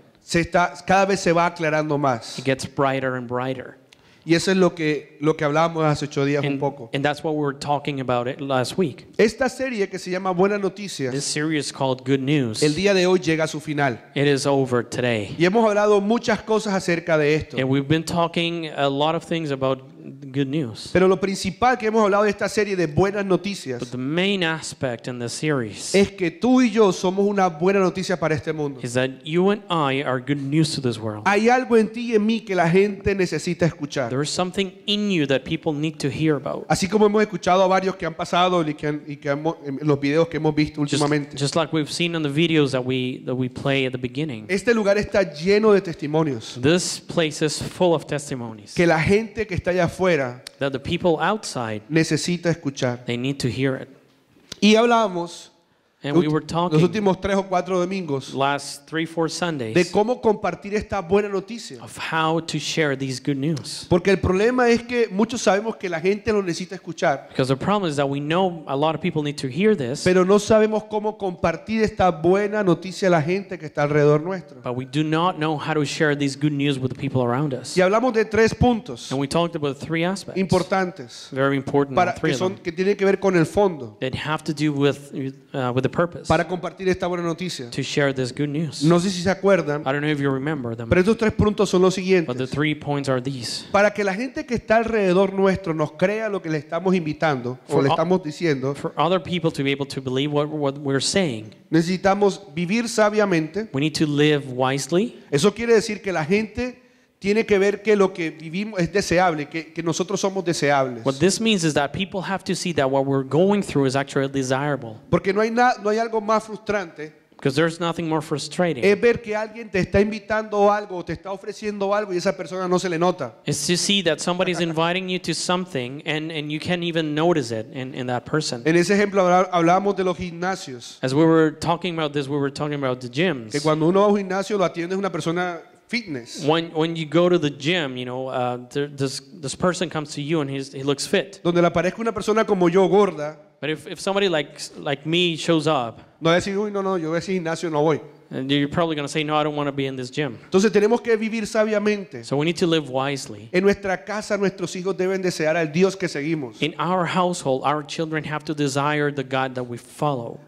Speaker 2: cada vez se va aclarando más.
Speaker 3: it gets brighter and brighter.
Speaker 2: Y eso es lo que hablábamos hace 8 días un poco.
Speaker 3: And that's what we were talking about it last week.
Speaker 2: Esta serie que se llama Buenas
Speaker 3: This
Speaker 2: Noticias,
Speaker 3: series called Good News.
Speaker 2: el día de hoy llega a su final.
Speaker 3: It is over today.
Speaker 2: Y hemos hablado muchas cosas acerca de esto.
Speaker 3: And we've been talking a lot of things about good news.
Speaker 2: Pero lo principal que hemos hablado de esta serie de Buenas
Speaker 3: But
Speaker 2: Noticias
Speaker 3: the main aspect in the series
Speaker 2: es que tú y yo somos una buena noticia para este mundo.
Speaker 3: is that you and I are good news to this world.
Speaker 2: Hay algo en ti y en mí que la gente necesita escuchar.
Speaker 3: There is something in you that people need to hear about.
Speaker 2: Así como hemos escuchado a varios que han pasado y que en los videos que hemos visto
Speaker 3: Just,
Speaker 2: últimamente.
Speaker 3: just like we've seen on the videos that we play at the beginning.
Speaker 2: Este lugar está lleno de testimonios.
Speaker 3: This place is full of testimonies
Speaker 2: Que la gente que está allá afuera
Speaker 3: that the people outside,
Speaker 2: necesita escuchar.
Speaker 3: they need to hear it.
Speaker 2: Y hablamos
Speaker 3: And we were
Speaker 2: los
Speaker 3: talking
Speaker 2: últimos 3 o 4 domingos
Speaker 3: last 3-4
Speaker 2: de
Speaker 3: Sundays
Speaker 2: cómo compartir esta buena noticia.
Speaker 3: of how to share these good news.
Speaker 2: Porque el problema es que muchos sabemos que la gente lo necesita escuchar,
Speaker 3: Because the problem is that we know a lot of people need to hear this,
Speaker 2: pero no sabemos cómo compartir esta buena noticia a la gente que está alrededor nuestro.
Speaker 3: but we do not know how to share these good news with the people around us.
Speaker 2: Y hablamos de 3 puntos
Speaker 3: And we talked about 3 aspects,
Speaker 2: importantes
Speaker 3: very important,
Speaker 2: para,
Speaker 3: 3 of them,
Speaker 2: que tienen que ver con el fondo
Speaker 3: that have to do with the purpose
Speaker 2: para compartir esta buena noticia.
Speaker 3: to share this good news.
Speaker 2: No sé si se acuerdan,
Speaker 3: I don't know if you remember them,
Speaker 2: pero estos 3 puntos son los
Speaker 3: but the
Speaker 2: siguientes.
Speaker 3: 3 points are these.
Speaker 2: Para que la gente que está alrededor nuestro nos crea lo que le estamos invitando o le estamos diciendo,
Speaker 3: For other people to be able to believe what we're saying,
Speaker 2: necesitamos vivir sabiamente.
Speaker 3: we need to live wisely.
Speaker 2: Eso quiere decir que la gente tiene que ver que lo que vivimos es deseable, que nosotros somos deseables.
Speaker 3: What this means is that people have to see that what we're going through is actually desirable.
Speaker 2: Porque no hay algo más frustrante,
Speaker 3: Because there's nothing more frustrating.
Speaker 2: es ver que alguien te está invitando algo o te está ofreciendo algo y esa persona no se le nota.
Speaker 3: It's to see that somebody's inviting you to something and you can't even notice it in that person.
Speaker 2: En ese ejemplo hablábamos de los gimnasios,
Speaker 3: As we were talking about this, we were talking about the
Speaker 2: que
Speaker 3: gyms.
Speaker 2: cuando uno va a un gimnasio lo atiende una persona fitness,
Speaker 3: When you go to the gym, you know, this person comes to you and he looks fit.
Speaker 2: donde le aparezca una persona como yo gorda,
Speaker 3: But if somebody like me shows up,
Speaker 2: no va a decir, uy, no, yo a ese gimnasio no voy.
Speaker 3: and you're probably going to say, no, I don't want to be in this gym.
Speaker 2: Entonces tenemos que vivir sabiamente.
Speaker 3: So we need to live wisely.
Speaker 2: En nuestra casa nuestros hijos deben desear al Dios que seguimos.
Speaker 3: In our household, our children have to desire the God that we follow.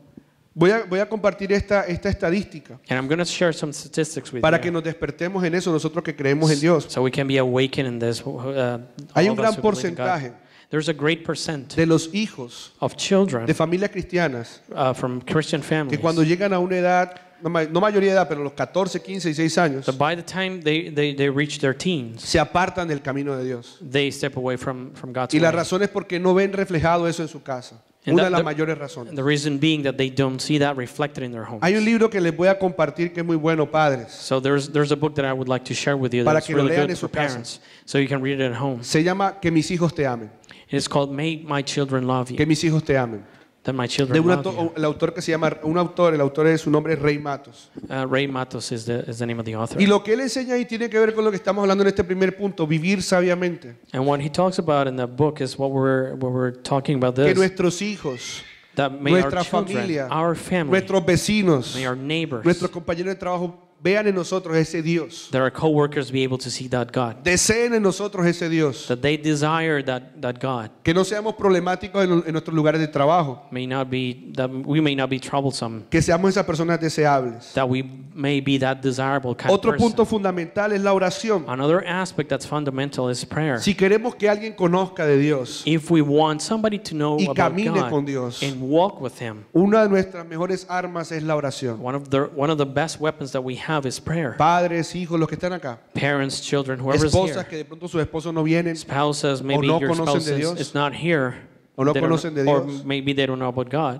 Speaker 2: Voy a compartir esta estadística
Speaker 3: And I'm going to share some statistics with
Speaker 2: para que
Speaker 3: you,
Speaker 2: nos despertemos en eso nosotros que creemos en Dios.
Speaker 3: so we can be awakened in this.
Speaker 2: Hay
Speaker 3: all
Speaker 2: un
Speaker 3: of us
Speaker 2: gran
Speaker 3: who believe in God.
Speaker 2: porcentaje
Speaker 3: There's a great percent
Speaker 2: de los hijos
Speaker 3: of children
Speaker 2: de familias cristianas
Speaker 3: from Christian
Speaker 2: que
Speaker 3: families
Speaker 2: cuando llegan a una edad, no mayoría de edad, pero los 14, 15 y 6 años,
Speaker 3: that by the time they reach their teens,
Speaker 2: se apartan del camino de Dios.
Speaker 3: they step away from God's
Speaker 2: Y la
Speaker 3: way.
Speaker 2: razón es porque no ven reflejado eso en su casa.
Speaker 3: And
Speaker 2: Una de
Speaker 3: that-
Speaker 2: las mayores razones.
Speaker 3: The reason being that they don't see that reflected in their homes.
Speaker 2: Hay un libro que les voy a compartir que es muy bueno, padres.
Speaker 3: So there's a book that I would like to share with you
Speaker 2: Para
Speaker 3: that's
Speaker 2: que lo
Speaker 3: really
Speaker 2: lean
Speaker 3: good
Speaker 2: en su
Speaker 3: for
Speaker 2: casa.
Speaker 3: parents, so you can read it at home.
Speaker 2: Se llama Que mis hijos te amen.
Speaker 3: It's called "May My Children Love
Speaker 2: Que
Speaker 3: You."
Speaker 2: mis hijos te amen.
Speaker 3: That my
Speaker 2: De
Speaker 3: children
Speaker 2: un
Speaker 3: love
Speaker 2: autor,
Speaker 3: you.
Speaker 2: el autor que se llama, el autor es su nombre es Rey Matos.
Speaker 3: Ray Matos is the name of the author.
Speaker 2: Y lo que él enseña ahí tiene que ver con lo que estamos hablando en este primer punto, vivir sabiamente.
Speaker 3: And what he talks about in that book is what we're talking about
Speaker 2: Que
Speaker 3: this.
Speaker 2: nuestros hijos,
Speaker 3: That may our
Speaker 2: nuestra
Speaker 3: children,
Speaker 2: familia,
Speaker 3: our family,
Speaker 2: nuestros vecinos,
Speaker 3: may our neighbors,
Speaker 2: nuestros compañeros de trabajo vean en nosotros ese Dios.
Speaker 3: that our co-workers be able to see that God.
Speaker 2: Deseen en nosotros ese Dios.
Speaker 3: That they desire that God.
Speaker 2: Que no seamos problemáticos en nuestros lugares de trabajo.
Speaker 3: That we may not be troublesome.
Speaker 2: Que seamos esas personas deseables.
Speaker 3: That we may be that desirable kind of
Speaker 2: Otro
Speaker 3: person.
Speaker 2: punto fundamental es la oración.
Speaker 3: Another aspect that's fundamental is prayer.
Speaker 2: Si queremos que alguien conozca de Dios,
Speaker 3: If we want somebody to know
Speaker 2: y
Speaker 3: about
Speaker 2: camine
Speaker 3: God
Speaker 2: con Dios,
Speaker 3: and walk with Him,
Speaker 2: una de nuestras mejores armas es la oración.
Speaker 3: one of the best weapons that we have is prayer.
Speaker 2: Padres, hijos, los que están acá,
Speaker 3: Parents, children, whoever's
Speaker 2: esposas
Speaker 3: here,
Speaker 2: que de pronto sus esposos no vienen,
Speaker 3: spouses, maybe
Speaker 2: no
Speaker 3: your
Speaker 2: conocen
Speaker 3: spouse
Speaker 2: de Dios,
Speaker 3: is not here,
Speaker 2: o no
Speaker 3: they don't
Speaker 2: conocen de
Speaker 3: know- or
Speaker 2: Dios.
Speaker 3: maybe they don't know about God.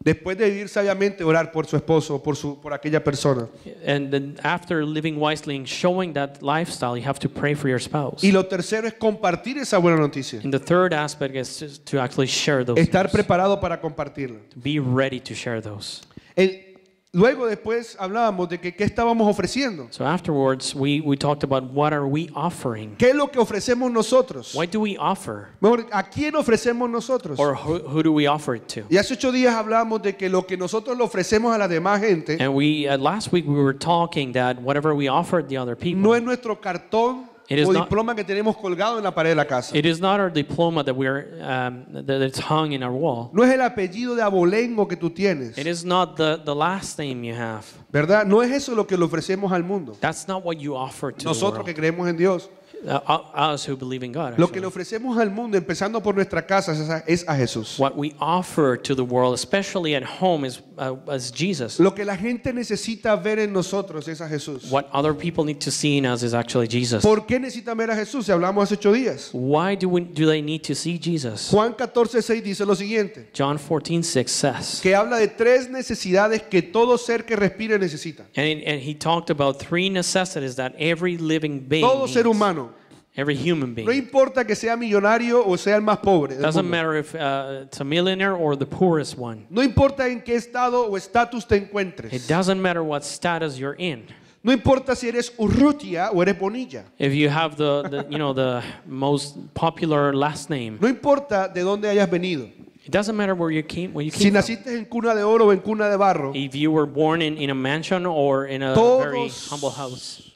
Speaker 2: después de vivir sabiamente, orar por su esposo, por aquella persona.
Speaker 3: And then after living wisely and showing that lifestyle, you have to pray for your spouse.
Speaker 2: Y lo tercero es compartir esa buena noticia.
Speaker 3: And the third aspect is to actually share those.
Speaker 2: Estar
Speaker 3: news.
Speaker 2: preparado para compartirla.
Speaker 3: Be ready to share those.
Speaker 2: Luego después hablábamos de que qué estábamos ofreciendo.
Speaker 3: So afterwards, we talked about what are we offering?
Speaker 2: ¿Qué es lo que ofrecemos nosotros?
Speaker 3: What do we offer?
Speaker 2: Mejor, ¿a quién ofrecemos nosotros?
Speaker 3: Or who do we offer it to?
Speaker 2: Y hace 8 días hablábamos de que lo que nosotros le ofrecemos a la demás gente
Speaker 3: And last week we were talking that whatever we offered the other people,
Speaker 2: no es nuestro cartón
Speaker 3: It is
Speaker 2: o
Speaker 3: not-
Speaker 2: diploma que tenemos colgado en la pared de la casa.
Speaker 3: it is not our diploma that that it's hung in our wall.
Speaker 2: No es el apellido de abolengo que tú tienes,
Speaker 3: It is not the last name you have.
Speaker 2: ¿verdad? No es eso lo que le ofrecemos al mundo.
Speaker 3: That's not what you offer to
Speaker 2: Nosotros
Speaker 3: the
Speaker 2: que
Speaker 3: world.
Speaker 2: creemos en Dios.
Speaker 3: Us who believe in God.
Speaker 2: Lo que le
Speaker 3: actually.
Speaker 2: ofrecemos al mundo, empezando por nuestra casa, es a Jesús.
Speaker 3: What we offer to the world, especially at home, is Jesus.
Speaker 2: Lo que la gente necesita ver en nosotros es a Jesús.
Speaker 3: What other people need to see in us is actually Jesus.
Speaker 2: ¿Por qué necesitan ver a Jesús? Si hablamos hace 8 días.
Speaker 3: Why do they need to see Jesus?
Speaker 2: Juan 14:6 dice lo siguiente,
Speaker 3: John 14:6 says,
Speaker 2: que habla de 3 necesidades que todo ser que respire necesita.
Speaker 3: and he talked about 3 necessities that every living being
Speaker 2: Todo ser
Speaker 3: needs.
Speaker 2: humano.
Speaker 3: Every human
Speaker 2: No
Speaker 3: being.
Speaker 2: importa que sea millonario o sea el más pobre del
Speaker 3: Doesn't
Speaker 2: mundo.
Speaker 3: matter if it's a millionaire or the poorest one.
Speaker 2: No importa en qué estado o estatus te encuentres.
Speaker 3: It doesn't matter what status you're in.
Speaker 2: No importa si eres Urrutia o eres Bonilla.
Speaker 3: If you have the most popular last name,
Speaker 2: No importa de dónde hayas venido.
Speaker 3: it doesn't matter where you came
Speaker 2: Si
Speaker 3: from.
Speaker 2: naciste en cuna de oro o en cuna de barro,
Speaker 3: If you were born in a mansion or in a very humble house,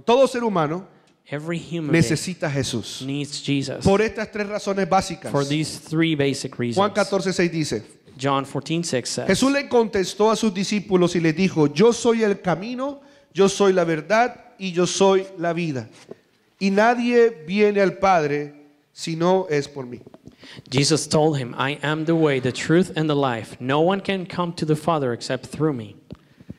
Speaker 2: todo ser humano
Speaker 3: every human being
Speaker 2: necesita a Jesús.
Speaker 3: needs Jesus.
Speaker 2: Por estas 3 razones básicas.
Speaker 3: For these 3 basic reasons.
Speaker 2: Juan 14:6 dice,
Speaker 3: John 14:6 says,
Speaker 2: Jesús le contestó a sus discípulos y les dijo, yo soy el camino, yo soy la verdad y yo soy la vida. Y nadie viene al Padre si no es por mí.
Speaker 3: Jesus told him, I am the way, the truth, and the life. No one can come to the Father except through me.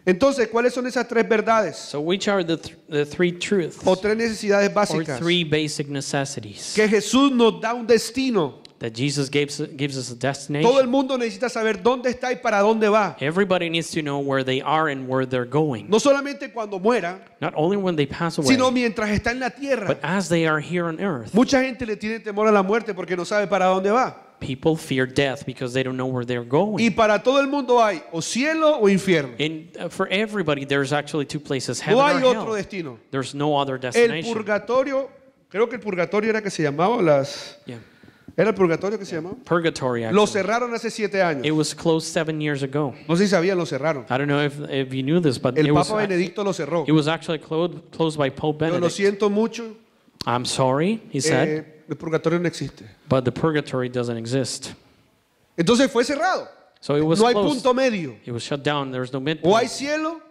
Speaker 2: Entonces, ¿cuáles son esas 3 verdades?
Speaker 3: So which are the 3 truths
Speaker 2: O 3 necesidades
Speaker 3: or
Speaker 2: básicas.
Speaker 3: 3 basic necessities
Speaker 2: Que Jesús nos da un destino.
Speaker 3: that Jesus gives us a
Speaker 2: Todo el
Speaker 3: destination?
Speaker 2: mundo necesita saber dónde está y para dónde va.
Speaker 3: Everybody needs to know where they are and where they're going.
Speaker 2: No solamente cuando muera,
Speaker 3: Not only when they pass away,
Speaker 2: sino mientras está en la tierra.
Speaker 3: but as they are here on earth.
Speaker 2: Mucha gente le tiene temor a la muerte porque no sabe para dónde va.
Speaker 3: People fear death because they don't know where they're
Speaker 2: Y
Speaker 3: going.
Speaker 2: para todo el mundo hay o cielo o infierno.
Speaker 3: And for everybody, there's actually 2 places,
Speaker 2: No
Speaker 3: heaven
Speaker 2: hay
Speaker 3: or
Speaker 2: otro
Speaker 3: hell.
Speaker 2: destino.
Speaker 3: There's no other
Speaker 2: El
Speaker 3: destination.
Speaker 2: purgatorio, creo que el purgatorio era que se llamaba
Speaker 3: Yeah.
Speaker 2: ¿Era el purgatorio que se llamaba?
Speaker 3: Purgatory,
Speaker 2: Lo
Speaker 3: actually.
Speaker 2: cerraron hace 7 años.
Speaker 3: It was closed 7 years ago.
Speaker 2: No sé si sabían, lo cerraron.
Speaker 3: I don't know if you knew this, but
Speaker 2: El
Speaker 3: it was,
Speaker 2: Papa Benedicto lo cerró.
Speaker 3: it was actually closed by Pope
Speaker 2: Yo lo
Speaker 3: Benedict.
Speaker 2: siento mucho.
Speaker 3: I'm sorry, he said,
Speaker 2: El purgatorio no existe.
Speaker 3: but the purgatory doesn't exist.
Speaker 2: Entonces fue cerrado.
Speaker 3: So it was
Speaker 2: No hay
Speaker 3: closed.
Speaker 2: punto medio.
Speaker 3: It was shut down. There's no
Speaker 2: O hay
Speaker 3: midpoint.
Speaker 2: cielo,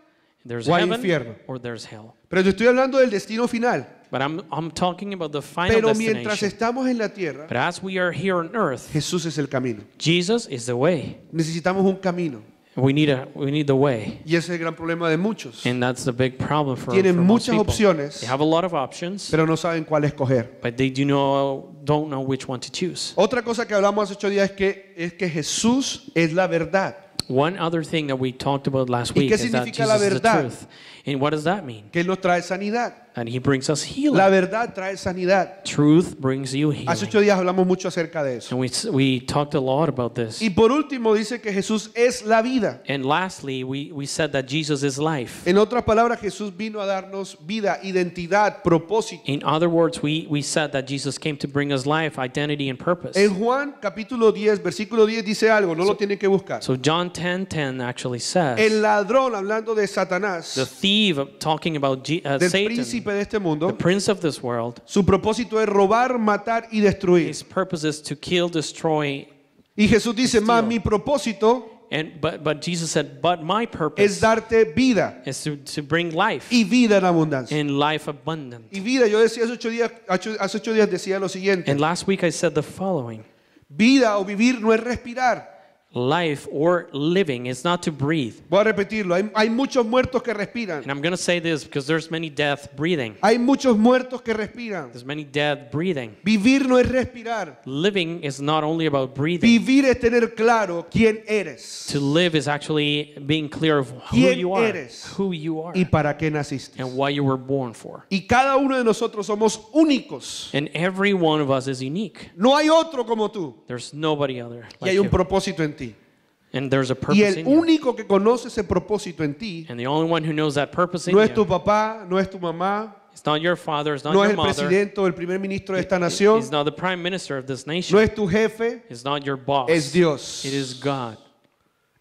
Speaker 3: There's
Speaker 2: o hay
Speaker 3: heaven
Speaker 2: infierno.
Speaker 3: or there's hell.
Speaker 2: pero yo estoy hablando del destino final.
Speaker 3: But I'm talking about the final
Speaker 2: Pero mientras
Speaker 3: destination.
Speaker 2: estamos en la tierra,
Speaker 3: But as we are here on earth,
Speaker 2: Jesús es el camino.
Speaker 3: Jesus is the way.
Speaker 2: Necesitamos un camino.
Speaker 3: We need the way.
Speaker 2: Y ese es el gran problema de muchos.
Speaker 3: And that's the big problem for
Speaker 2: Tienen
Speaker 3: most
Speaker 2: muchas
Speaker 3: people.
Speaker 2: opciones,
Speaker 3: They have a lot of options,
Speaker 2: pero no saben cuál escoger.
Speaker 3: but they don't know which one to choose.
Speaker 2: Otra cosa que hablamos hace 8 días es que Jesús es la verdad.
Speaker 3: One other thing that we talked about last
Speaker 2: ¿Y
Speaker 3: week
Speaker 2: qué
Speaker 3: is that
Speaker 2: significa la
Speaker 3: Jesus is the
Speaker 2: verdad?
Speaker 3: truth. And what does that mean?
Speaker 2: Que Él nos trae sanidad.
Speaker 3: And he brings us healing.
Speaker 2: La verdad trae sanidad.
Speaker 3: Truth brings you healing.
Speaker 2: Hace 8 días hablamos mucho acerca de eso.
Speaker 3: And we talked a lot about this.
Speaker 2: Y por último dice que Jesús es la vida.
Speaker 3: And lastly, we said that Jesus is life.
Speaker 2: En otras palabras, Jesús vino a darnos vida, identidad, propósito.
Speaker 3: In other words, we said that Jesus came to bring us life, identity, and purpose.
Speaker 2: En Juan capítulo 10, versículo 10 dice algo, no lo tienen que buscar.
Speaker 3: So John 10:10 actually says,
Speaker 2: El ladrón, hablando de Satanás,
Speaker 3: the thief, talking about
Speaker 2: del
Speaker 3: Satan,
Speaker 2: príncipe de este
Speaker 3: the
Speaker 2: mundo,
Speaker 3: prince of this world,
Speaker 2: su propósito es robar, matar y destruir.
Speaker 3: his purpose is to kill, destroy,
Speaker 2: Y Jesús dice, más
Speaker 3: Steal.
Speaker 2: mi propósito
Speaker 3: but Jesus said, but my
Speaker 2: es
Speaker 3: purpose
Speaker 2: darte vida
Speaker 3: is to bring life
Speaker 2: y vida en abundancia.
Speaker 3: and life abundant.
Speaker 2: Y vida, yo decía hace 8 días decía lo siguiente,
Speaker 3: And last week I said the following:
Speaker 2: vida o vivir no es respirar.
Speaker 3: life or living is not to breathe.
Speaker 2: Voy a repetirlo, hay muchos muertos que respiran.
Speaker 3: And I'm going to say this because there's many death breathing.
Speaker 2: Hay muchos muertos que respiran.
Speaker 3: There's many dead breathing.
Speaker 2: Vivir no es respirar.
Speaker 3: Living is not only about breathing.
Speaker 2: Vivir es tener claro quién eres
Speaker 3: To live is actually being clear of who
Speaker 2: ¿Quién
Speaker 3: you are,
Speaker 2: eres?
Speaker 3: who you are,
Speaker 2: y para qué naciste.
Speaker 3: and what you were born for.
Speaker 2: Y cada uno de nosotros somos únicos.
Speaker 3: And every one of us is unique.
Speaker 2: No hay otro como tú.
Speaker 3: There's nobody other
Speaker 2: Y
Speaker 3: like
Speaker 2: hay un
Speaker 3: you.
Speaker 2: propósito en ti.
Speaker 3: And there's a
Speaker 2: Y
Speaker 3: purpose
Speaker 2: el
Speaker 3: in you.
Speaker 2: único que conoce ese propósito en ti
Speaker 3: And the only one who knows that purpose in
Speaker 2: no es tu
Speaker 3: you,
Speaker 2: papá, no es tu mamá,
Speaker 3: it's not your father, it's not
Speaker 2: no es
Speaker 3: your
Speaker 2: el
Speaker 3: mother,
Speaker 2: presidente o el primer ministro de esta nación,
Speaker 3: it's not the prime minister of this nation,
Speaker 2: no es tu jefe,
Speaker 3: it's not your boss,
Speaker 2: es Dios.
Speaker 3: it is God.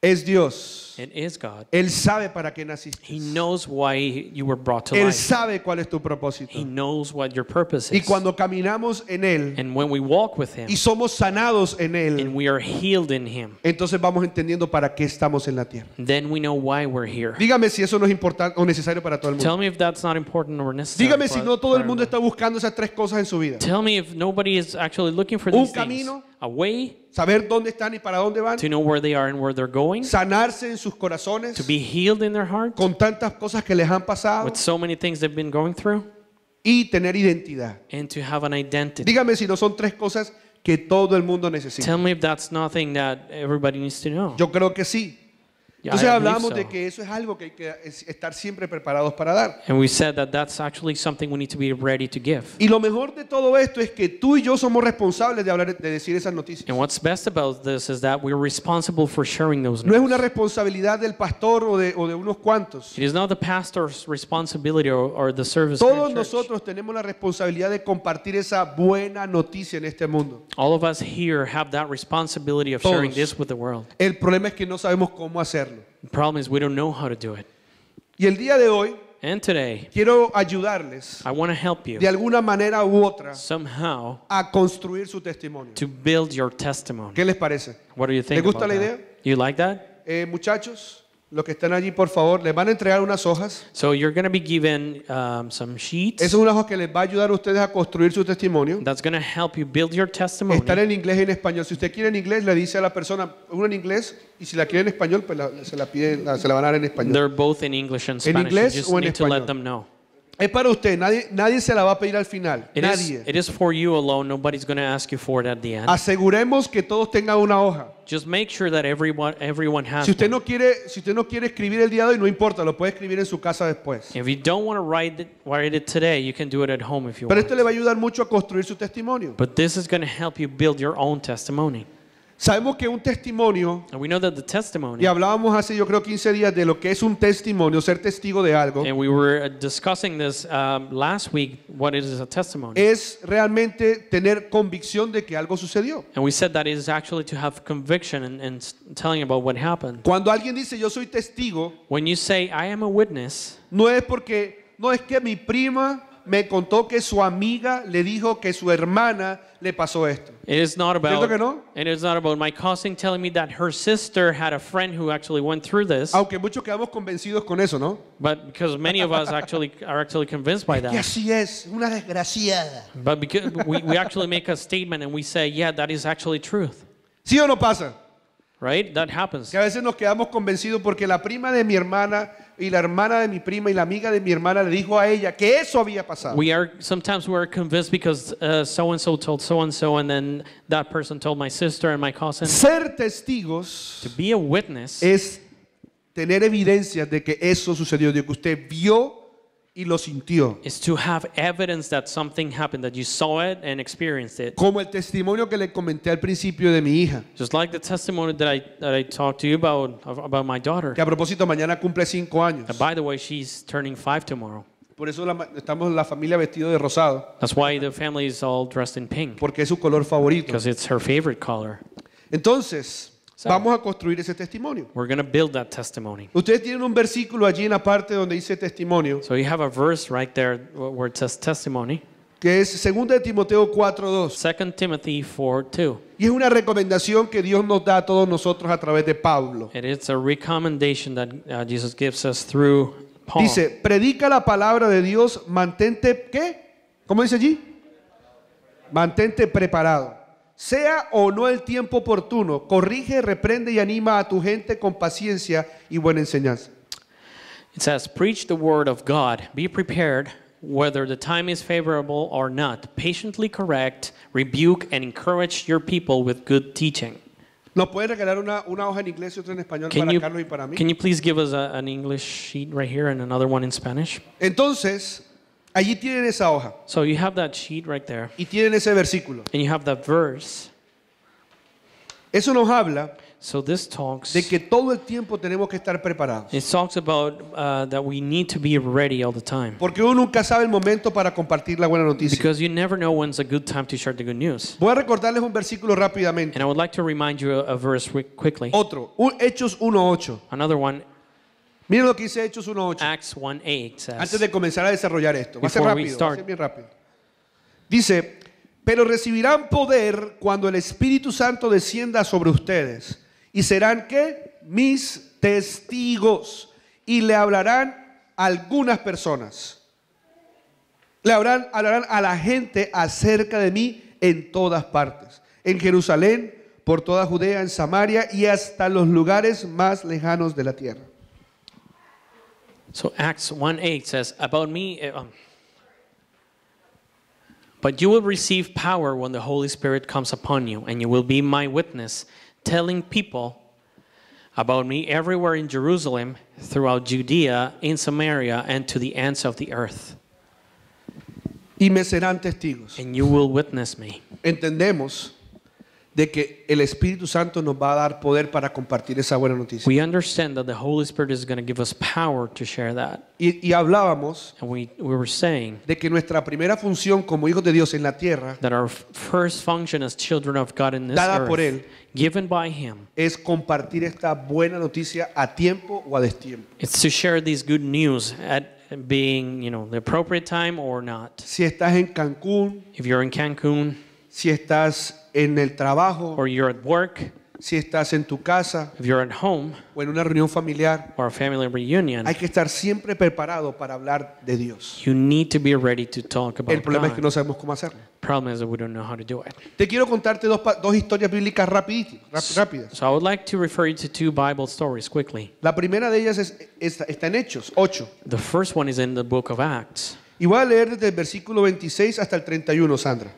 Speaker 2: Es Dios.
Speaker 3: It is God.
Speaker 2: Él sabe para qué naciste.
Speaker 3: He knows why you were brought to
Speaker 2: Él
Speaker 3: life.
Speaker 2: sabe cuál es tu propósito.
Speaker 3: He knows what your purpose
Speaker 2: Y
Speaker 3: is.
Speaker 2: cuando caminamos en Él
Speaker 3: And when we walk with Him
Speaker 2: y somos sanados en
Speaker 3: and
Speaker 2: Él,
Speaker 3: we are healed in Him,
Speaker 2: entonces vamos entendiendo para qué estamos en la tierra.
Speaker 3: then we know why we're here.
Speaker 2: Dígame si eso no es importante o necesario para todo el
Speaker 3: Tell
Speaker 2: mundo.
Speaker 3: me if that's not important or necessary.
Speaker 2: Dígame si no todo el
Speaker 3: for
Speaker 2: mundo
Speaker 3: everyone.
Speaker 2: está buscando esas 3 cosas en su vida.
Speaker 3: Tell me if nobody is actually looking for
Speaker 2: Un
Speaker 3: these things.
Speaker 2: camino.
Speaker 3: A way
Speaker 2: Saber dónde están y para dónde van.
Speaker 3: to know where they are and where they're going.
Speaker 2: Sanarse en sus corazones
Speaker 3: To be healed in their heart
Speaker 2: con tantas cosas que les han pasado
Speaker 3: with so many things they've been going through.
Speaker 2: y tener identidad.
Speaker 3: And to have an identity.
Speaker 2: Dígame si no son 3 cosas que todo el mundo necesita.
Speaker 3: Tell me if that's nothing that everybody needs to know.
Speaker 2: Yo creo que sí.
Speaker 3: Yeah,
Speaker 2: Entonces
Speaker 3: I believe
Speaker 2: hablamos
Speaker 3: so.
Speaker 2: de que eso es algo que hay que estar siempre preparados para dar.
Speaker 3: And we said that that's actually something we need to be ready to give.
Speaker 2: Y lo mejor de todo esto es que tú y yo somos responsables de hablar, de decir esas noticias.
Speaker 3: And what's best about this is that we're responsible for sharing those
Speaker 2: No es
Speaker 3: news.
Speaker 2: una responsabilidad del pastor o de unos cuantos.
Speaker 3: It is not the pastor's responsibility or the service
Speaker 2: Todos
Speaker 3: church.
Speaker 2: nosotros tenemos la responsabilidad de compartir esa buena noticia en este mundo.
Speaker 3: All of us here have that responsibility of
Speaker 2: Todos.
Speaker 3: sharing this with the world.
Speaker 2: El problema es que no sabemos cómo hacerlo.
Speaker 3: The problem is we don't know how to do it.
Speaker 2: Y el día de hoy
Speaker 3: And today,
Speaker 2: quiero ayudarles
Speaker 3: I want to help you
Speaker 2: de alguna manera u otra
Speaker 3: somehow
Speaker 2: a construir su testimonio.
Speaker 3: to build your testimony.
Speaker 2: ¿Qué les parece?
Speaker 3: What do you think
Speaker 2: ¿Les gusta
Speaker 3: about
Speaker 2: la
Speaker 3: that?
Speaker 2: idea?
Speaker 3: You like that?
Speaker 2: Muchachos, los que están allí, por favor, les van a entregar unas hojas.
Speaker 3: So you're going to be given some sheets.
Speaker 2: Esas son unas hojas que les va a ayudar a ustedes a construir su testimonio.
Speaker 3: That's going to help you build your testimony.
Speaker 2: Están en inglés y en español. Si usted quiere en inglés, le dice a la persona una en inglés y si la quiere en español, pues se la van a dar en español.
Speaker 3: They're both in English and
Speaker 2: ¿En
Speaker 3: Spanish.
Speaker 2: inglés
Speaker 3: You just
Speaker 2: o en
Speaker 3: need to let
Speaker 2: español?
Speaker 3: them know.
Speaker 2: Es para usted, nadie se la va a pedir al final. Nadie.
Speaker 3: It is for you alone. Nobody's going to ask you for it at the end.
Speaker 2: Aseguremos que todos tengan una hoja.
Speaker 3: Just make sure that everyone has
Speaker 2: Si usted
Speaker 3: one.
Speaker 2: no quiere escribir el día de hoy, no importa, lo puede escribir en su casa después.
Speaker 3: If you don't want to write it today, you can do it at home if you
Speaker 2: Pero
Speaker 3: want.
Speaker 2: esto le va a ayudar mucho a construir su testimonio.
Speaker 3: But this is going to help you build your own testimony.
Speaker 2: Sabemos que un testimonio,
Speaker 3: And we know that the testimony,
Speaker 2: y hablábamos hace yo creo 15 días de lo que es un testimonio, ser testigo de algo,
Speaker 3: and we were discussing this last week, what is a testimony.
Speaker 2: es realmente tener convicción de que algo sucedió.
Speaker 3: And we said that it is actually to have conviction and telling about what happened.
Speaker 2: Cuando alguien dice yo soy testigo,
Speaker 3: When you say, I am a witness,
Speaker 2: no es que mi prima me contó que su amiga le dijo que su hermana le pasó esto.
Speaker 3: it is not
Speaker 2: ¿Cierto
Speaker 3: about,
Speaker 2: que no?
Speaker 3: it is not about my cousin telling me that her sister had a friend who actually went through this,
Speaker 2: Aunque muchos quedamos convencidos con eso, ¿no?
Speaker 3: but because many of us are actually convinced by
Speaker 2: Y
Speaker 3: that.
Speaker 2: así es, una desgraciada.
Speaker 3: But because we actually make a statement and we say, yeah, that is actually truth.
Speaker 2: ¿Sí o no pasa?
Speaker 3: right? That happens.
Speaker 2: Que a veces nos quedamos convencidos porque la prima de mi hermana y la hermana de mi prima y la amiga de mi hermana le dijo a ella que eso había pasado.
Speaker 3: Sometimes we're convinced because so and so told so and then that person told my sister and my cousin.
Speaker 2: Ser testigos
Speaker 3: To be a witness
Speaker 2: es tener evidencias de que eso sucedió, de que usted vio y lo sintió.
Speaker 3: is to have evidence that something happened, that you saw it and experienced it.
Speaker 2: Como el testimonio que le comenté al principio de mi hija,
Speaker 3: Just like the testimony that I talked to you about my daughter.
Speaker 2: que a propósito mañana cumple 5 años.
Speaker 3: And by the way, she's turning 5 tomorrow.
Speaker 2: Por eso estamos la familia vestido de rosado,
Speaker 3: That's why the family is all dressed in pink,
Speaker 2: porque es su color favorito.
Speaker 3: because it's her favorite color.
Speaker 2: Entonces,
Speaker 3: So-
Speaker 2: vamos a construir ese testimonio.
Speaker 3: We're going to build that testimony.
Speaker 2: Ustedes tienen un versículo allí en la parte donde dice testimonio,
Speaker 3: So you have a verse right there where it says testimony,
Speaker 2: que es 2 de Timoteo 4:2.
Speaker 3: 2 Timothy 4:2.
Speaker 2: Y es una recomendación que Dios nos da a todos nosotros a través de Pablo.
Speaker 3: It is a recommendation that Jesus gives us through Paul.
Speaker 2: Dice, predica la palabra de Dios, mantente, ¿qué? ¿Cómo dice allí? Mantente preparado. Sea o no el tiempo oportuno, corrige, reprende y anima a tu gente con paciencia y buena enseñanza.
Speaker 3: It says, preach the word of God. Be prepared, whether the time is favorable or not. Patiently correct, rebuke, and encourage your people with good teaching.
Speaker 2: ¿Nos puede regalar una hoja en inglés y otra en español
Speaker 3: Can
Speaker 2: para
Speaker 3: you,
Speaker 2: Carlos y para mí?
Speaker 3: can you please give us an English sheet right here and another one in Spanish?
Speaker 2: Entonces, allí tienen esa hoja
Speaker 3: So you have that sheet right there,
Speaker 2: y tienen ese versículo.
Speaker 3: and you have that verse.
Speaker 2: Eso nos habla
Speaker 3: So this talks,
Speaker 2: de que todo el tiempo tenemos que estar preparados.
Speaker 3: it talks about that we need to be ready all the time.
Speaker 2: Porque uno nunca sabe el momento para compartir la buena noticia.
Speaker 3: Because you never know when's a good time to share the good news.
Speaker 2: Voy a recordarles un versículo rápidamente.
Speaker 3: And I would like to remind you a verse quickly.
Speaker 2: Otro, Hechos 1:8.
Speaker 3: Another one,
Speaker 2: Miren lo que dice Hechos 1:8.
Speaker 3: Acts 1:8
Speaker 2: Antes
Speaker 3: says,
Speaker 2: de comenzar a desarrollar esto. Va a ser
Speaker 3: Before we
Speaker 2: rápido, va a
Speaker 3: start.
Speaker 2: ser bien rápido. Dice, pero recibirán poder cuando el Espíritu Santo descienda sobre ustedes. Y serán, ¿qué? Mis testigos. Y le hablarán a algunas personas. Hablarán a la gente acerca de mí en todas partes. En Jerusalén, por toda Judea, en Samaria y hasta los lugares más lejanos de la tierra.
Speaker 3: so Acts 1:8 says, about me, but you will receive power when the Holy Spirit comes upon you, and you will be my witness, telling people about me everywhere in Jerusalem, throughout Judea, in Samaria, and to the ends of the earth.
Speaker 2: Y me serán testigos.
Speaker 3: And you will witness me.
Speaker 2: Entendemos de que el Espíritu Santo nos va a dar poder para compartir esa buena noticia.
Speaker 3: We understand that the Holy Spirit is going to give us power to share that.
Speaker 2: Y hablábamos
Speaker 3: And we were saying
Speaker 2: de que nuestra primera función como hijos de Dios en la tierra
Speaker 3: that our first function as children of God in this
Speaker 2: Dada por
Speaker 3: earth,
Speaker 2: Él.
Speaker 3: given by Him,
Speaker 2: es compartir esta buena noticia a tiempo o a destiempo.
Speaker 3: it's to share these good news at being, the appropriate time or not.
Speaker 2: Si estás en Cancún,
Speaker 3: If you're in Cancun,
Speaker 2: si estás en el trabajo,
Speaker 3: or you're at work,
Speaker 2: si estás en tu casa
Speaker 3: if you're at home,
Speaker 2: o en una reunión familiar,
Speaker 3: or a family reunion,
Speaker 2: hay que estar siempre preparado para hablar de Dios.
Speaker 3: you need to be ready to talk about
Speaker 2: El problema es que
Speaker 3: God.
Speaker 2: no sabemos cómo hacerlo.
Speaker 3: Problem is that we don't know how to do it.
Speaker 2: Te quiero contarte dos historias bíblicas rápidas.
Speaker 3: So I would like to refer you to 2 Bible stories quickly.
Speaker 2: La primera de ellas está en Hechos 8.
Speaker 3: The first one is in the book of Acts.
Speaker 2: Y voy a leer desde el versículo 26 hasta el 31, Sandra.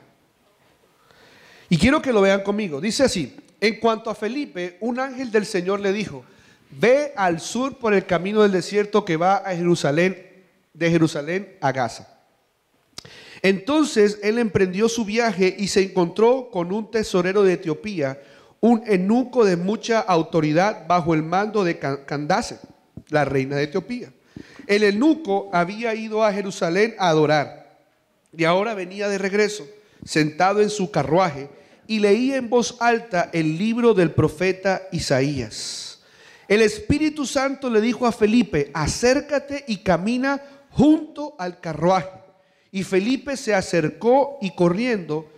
Speaker 2: Y quiero que lo vean conmigo. Dice así: en cuanto a Felipe, un ángel del Señor le dijo: ve al sur por el camino del desierto que va a Jerusalén, de Jerusalén a Gaza. Entonces él emprendió su viaje y se encontró con un tesorero de Etiopía, un eunuco de mucha autoridad bajo el mando de Candace, la reina de Etiopía. El eunuco había ido a Jerusalén a adorar y ahora venía de regreso, sentado en su carruaje, y leía en voz alta el libro del profeta Isaías. El Espíritu Santo le dijo a Felipe: acércate y camina junto al carruaje. Y Felipe se acercó corriendo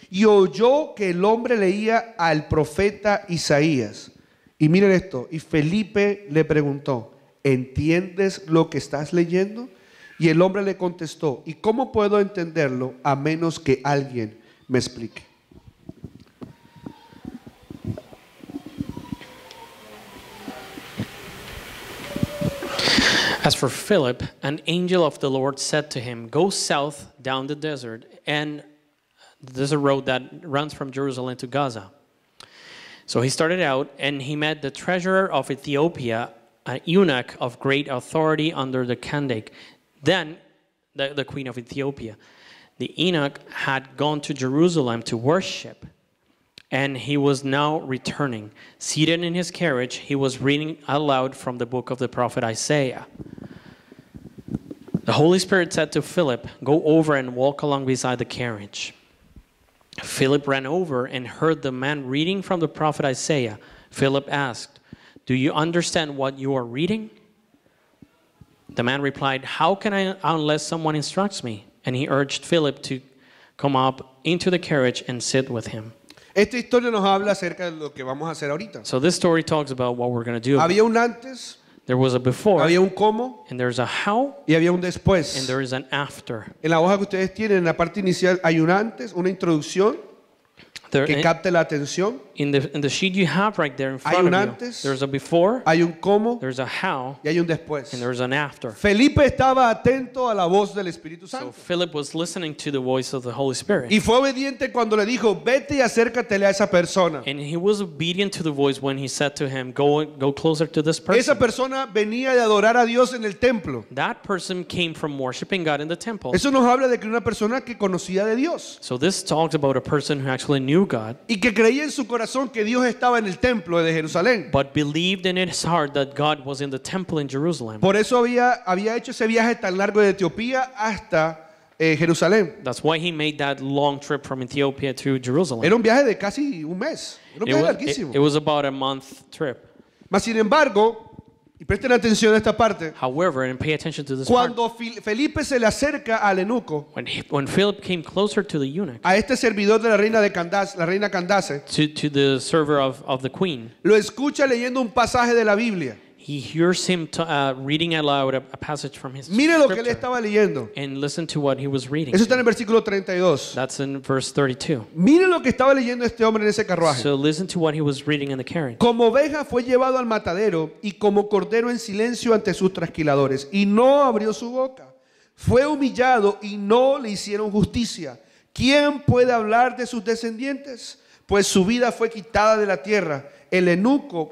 Speaker 2: y oyó que el hombre leía al profeta Isaías. Y miren esto, y Felipe le preguntó: ¿entiendes lo que estás leyendo? Y el hombre le contestó: ¿y cómo puedo entenderlo a menos que alguien me explique?
Speaker 3: As for Philip, an angel of the Lord said to him, "Go south down the desert, and there's a road that runs from Jerusalem to Gaza." So he started out, and he met the treasurer of Ethiopia, an eunuch of great authority under the Candace, then the queen of Ethiopia. The eunuch had gone to Jerusalem to worship, and he was now returning. Seated in his carriage, he was reading aloud from the book of the prophet Isaiah. The Holy Spirit said to Philip, "Go over and walk along beside the carriage." Philip ran over and heard the man reading from the prophet Isaiah. Philip asked, "Do you understand what you are reading?" The man replied, "How can I unless someone instructs me?" And he urged Philip to come up into the carriage and sit with him.
Speaker 2: Esta historia nos habla acerca de lo que vamos a hacer ahorita.
Speaker 3: So this story talks about what we're going to do.
Speaker 2: Había un antes,
Speaker 3: There was a before,
Speaker 2: había un cómo
Speaker 3: and there's a how,
Speaker 2: y había un
Speaker 3: and
Speaker 2: después.
Speaker 3: there is an after.
Speaker 2: En la hoja que ustedes tienen, en la parte inicial, hay un antes, una introducción
Speaker 3: There,
Speaker 2: que capte la atención.
Speaker 3: in the sheet you have right there in
Speaker 2: Hay
Speaker 3: front
Speaker 2: un
Speaker 3: of you,
Speaker 2: antes,
Speaker 3: there's a before,
Speaker 2: hay un cómo
Speaker 3: there's a how,
Speaker 2: y hay un después.
Speaker 3: and there's an after.
Speaker 2: Felipe estaba atento a la voz del Espíritu
Speaker 3: So
Speaker 2: Santo
Speaker 3: Philip was listening to the voice of the Holy Spirit.
Speaker 2: y fue obediente cuando le dijo, vete y acércatele a esa persona.
Speaker 3: And he was obedient to the voice when he said to him, go closer to this
Speaker 2: Esa
Speaker 3: person.
Speaker 2: persona venía de adorar a Dios en el templo.
Speaker 3: That person came from worshiping God in the temple.
Speaker 2: Eso nos habla de que una persona que conocía de Dios
Speaker 3: So this talks about a person who actually knew God,
Speaker 2: y que creía en su corazón que Dios estaba en el templo de Jerusalén.
Speaker 3: but believed in his heart that God was in the temple in Jerusalem.
Speaker 2: Por eso había hecho ese viaje tan largo de Etiopía hasta Jerusalén.
Speaker 3: That's why he made that long trip from Ethiopia to Jerusalem.
Speaker 2: Era un viaje de casi un mes. Era un
Speaker 3: It
Speaker 2: viaje
Speaker 3: was,
Speaker 2: larguísimo.
Speaker 3: it was about a month trip.
Speaker 2: Mas sin embargo, y presten atención a esta parte,
Speaker 3: However, and pay attention to this part,
Speaker 2: cuando Felipe se le acerca al eunuco,
Speaker 3: when Philip came closer to the eunuch,
Speaker 2: a este servidor de la reina de Candace, la reina Candace,
Speaker 3: to the server of the queen,
Speaker 2: lo escucha leyendo un pasaje de la Biblia.
Speaker 3: he hears him reading aloud a passage from his
Speaker 2: Mire lo que él
Speaker 3: scripture,
Speaker 2: estaba leyendo.
Speaker 3: and listen to what he was reading.
Speaker 2: Eso está en el versículo 32.
Speaker 3: That's in verse 32.
Speaker 2: Mire lo que estaba leyendo este hombre en ese carruaje.
Speaker 3: So listen to what he was reading in the carriage.
Speaker 2: Como oveja fue llevado al matadero y como cordero en silencio ante sus trasquiladores y no abrió su boca. Fue humillado y no le hicieron justicia. ¿Quién puede hablar de sus descendientes? Pues su vida fue quitada de la tierra. El eunuco,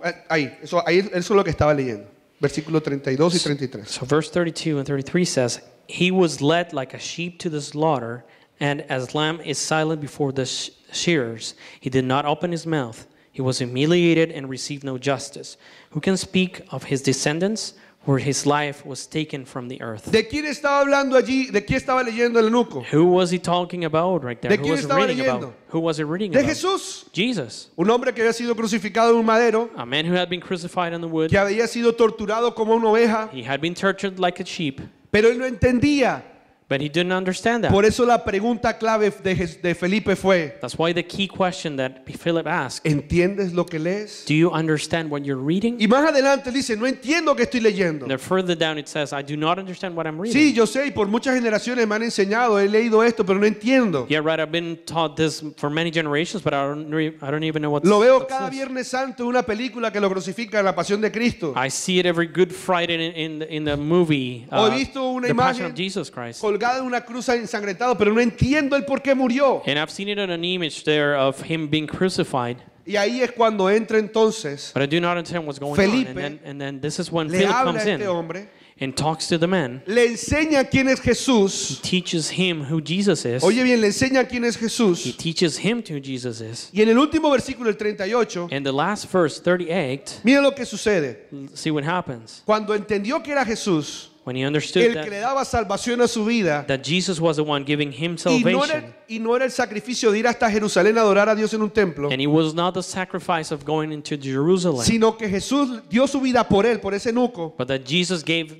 Speaker 2: eso es lo que estaba leyendo. Versículos 32 y 33.
Speaker 3: So verse 32 and 33 says, "He was led like a sheep to the slaughter, and as lamb is silent before the shearers, he did not open his mouth. He was humiliated and received no justice. Who can speak of his descendants, where his life was taken from the earth?"
Speaker 2: ¿De quién estaba hablando allí? ¿De quién estaba leyendo el eunuco?
Speaker 3: Who was he talking about right there?
Speaker 2: ¿De
Speaker 3: Who
Speaker 2: quién
Speaker 3: was he
Speaker 2: estaba
Speaker 3: reading
Speaker 2: leyendo?
Speaker 3: about? Who was he reading
Speaker 2: De
Speaker 3: about?
Speaker 2: Jesús,
Speaker 3: Jesus,
Speaker 2: un hombre que había sido crucificado en un madero,
Speaker 3: a man who had been crucified on the wood.
Speaker 2: que había sido torturado como una oveja,
Speaker 3: He had been tortured like a sheep,
Speaker 2: pero él no entendía.
Speaker 3: but he didn't understand that.
Speaker 2: Por eso la pregunta clave de Felipe fue,
Speaker 3: That's why the key question that Philip asked,
Speaker 2: ¿entiendes lo que lees?
Speaker 3: do you understand what you're reading?
Speaker 2: Y más adelante dice, no entiendo qué estoy leyendo.
Speaker 3: And then further down it says, I do not understand what I'm reading.
Speaker 2: Sí, yo sé, y por muchas generaciones me han enseñado, he leído esto, pero no entiendo.
Speaker 3: Yeah, right, I've been taught this for many generations, but I don't even know
Speaker 2: Lo veo
Speaker 3: what's
Speaker 2: cada
Speaker 3: this.
Speaker 2: Viernes Santo en una película que lo crucifica en la Pasión de Cristo.
Speaker 3: I see it every Good Friday in the movie,
Speaker 2: O he visto una
Speaker 3: The Passion
Speaker 2: imagen
Speaker 3: of Jesus Christ.
Speaker 2: colgada en una cruz ensangrentado, pero no entiendo el por qué murió.
Speaker 3: And I've seen it on an image there of him being crucified,
Speaker 2: Y ahí es cuando entra entonces,
Speaker 3: but I do not understand what's going
Speaker 2: Felipe
Speaker 3: on. And then this is when
Speaker 2: le
Speaker 3: Philip
Speaker 2: habla
Speaker 3: comes
Speaker 2: a
Speaker 3: in
Speaker 2: este hombre,
Speaker 3: and talks to the man,
Speaker 2: le enseña quién es Jesús.
Speaker 3: teaches him who Jesus is.
Speaker 2: Oye bien, le enseña quién es
Speaker 3: He
Speaker 2: Jesús.
Speaker 3: teaches him who Jesus is.
Speaker 2: Y en el último versículo, el 38,
Speaker 3: In the last verse, 38,
Speaker 2: mira lo que sucede.
Speaker 3: see what happens.
Speaker 2: Cuando entendió que era Jesús,
Speaker 3: When he understood
Speaker 2: el que le daba salvación a su vida,
Speaker 3: that Jesus was the one giving him
Speaker 2: y
Speaker 3: salvation,
Speaker 2: no era el sacrificio de ir hasta Jerusalén a adorar a Dios en un templo,
Speaker 3: and it was not the sacrifice of going into Jerusalem,
Speaker 2: sino que Jesús dio su vida por él, por ese eunuco.
Speaker 3: but that Jesus gave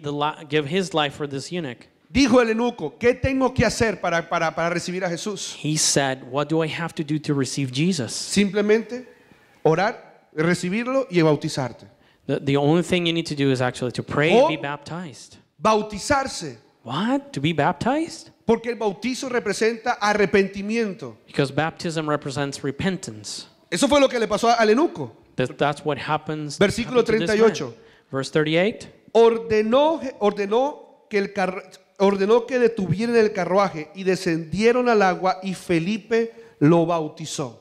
Speaker 3: his life for this eunuch.
Speaker 2: Dijo el eunuco, ¿qué tengo que hacer para recibir a Jesús?
Speaker 3: He said, what do I have to do to receive Jesus?
Speaker 2: Simplemente orar, recibirlo y bautizarte.
Speaker 3: The only thing you need to do is actually to pray
Speaker 2: Oh.
Speaker 3: and be baptized.
Speaker 2: Bautizarse,
Speaker 3: What? To be baptized?
Speaker 2: porque el bautizo representa arrepentimiento.
Speaker 3: Because baptism represents repentance.
Speaker 2: Eso fue lo que le pasó al eunuco.
Speaker 3: That's what happens.
Speaker 2: Versículo
Speaker 3: happened to this
Speaker 2: 38.
Speaker 3: man. Verse 38.
Speaker 2: ordenó que detuvieran el carruaje y descendieron al agua y Felipe lo bautizó.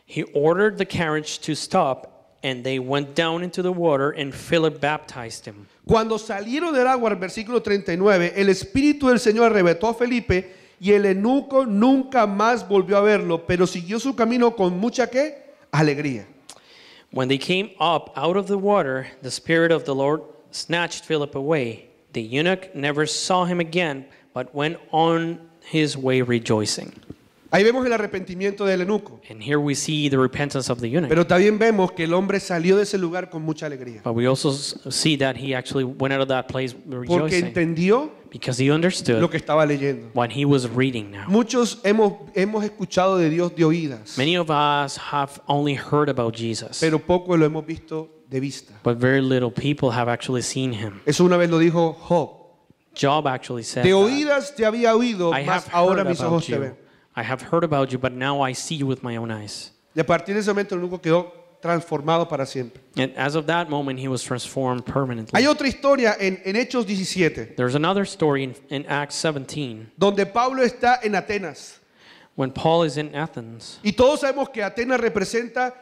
Speaker 3: He ordered the carriage to stop, and they went down into the water, and Philip baptized him.
Speaker 2: Cuando salieron del agua, el versículo 39, el Espíritu del Señor arrebató a Felipe y el eunuco nunca más volvió a verlo, pero siguió su camino con mucha ¿qué? Alegría.
Speaker 3: When they came up out of the water, the Spirit of the Lord snatched Philip away. The eunuch never saw him again, but went on his way rejoicing.
Speaker 2: Ahí vemos el arrepentimiento del eunuco.
Speaker 3: And here we see the repentance of the eunuch.
Speaker 2: Pero también vemos que el hombre salió de ese lugar con mucha alegría.
Speaker 3: But we also see that he actually went out of that place
Speaker 2: Porque
Speaker 3: rejoicing.
Speaker 2: entendió
Speaker 3: Because he understood
Speaker 2: lo que estaba leyendo.
Speaker 3: what he was reading now.
Speaker 2: Muchos hemos escuchado de Dios de oídas,
Speaker 3: Many of us have only heard about Jesus,
Speaker 2: pero poco lo hemos visto de vista.
Speaker 3: but very little people have actually seen him.
Speaker 2: Eso una vez lo dijo Job.
Speaker 3: Job actually said
Speaker 2: De
Speaker 3: that.
Speaker 2: oídas te había oído,
Speaker 3: I
Speaker 2: mas
Speaker 3: have
Speaker 2: ahora
Speaker 3: heard
Speaker 2: mis ojos
Speaker 3: about
Speaker 2: te
Speaker 3: you.
Speaker 2: ven.
Speaker 3: I have heard about you, but now I see you with my own eyes.
Speaker 2: Y a partir de ese momento el eunuco quedó transformado para siempre.
Speaker 3: And as of that moment, he was transformed permanently.
Speaker 2: Hay otra historia en Hechos 17,
Speaker 3: There's another story in Acts 17
Speaker 2: donde Pablo está en Atenas.
Speaker 3: when Paul is in Athens.
Speaker 2: Y todos sabemos que Atenas representa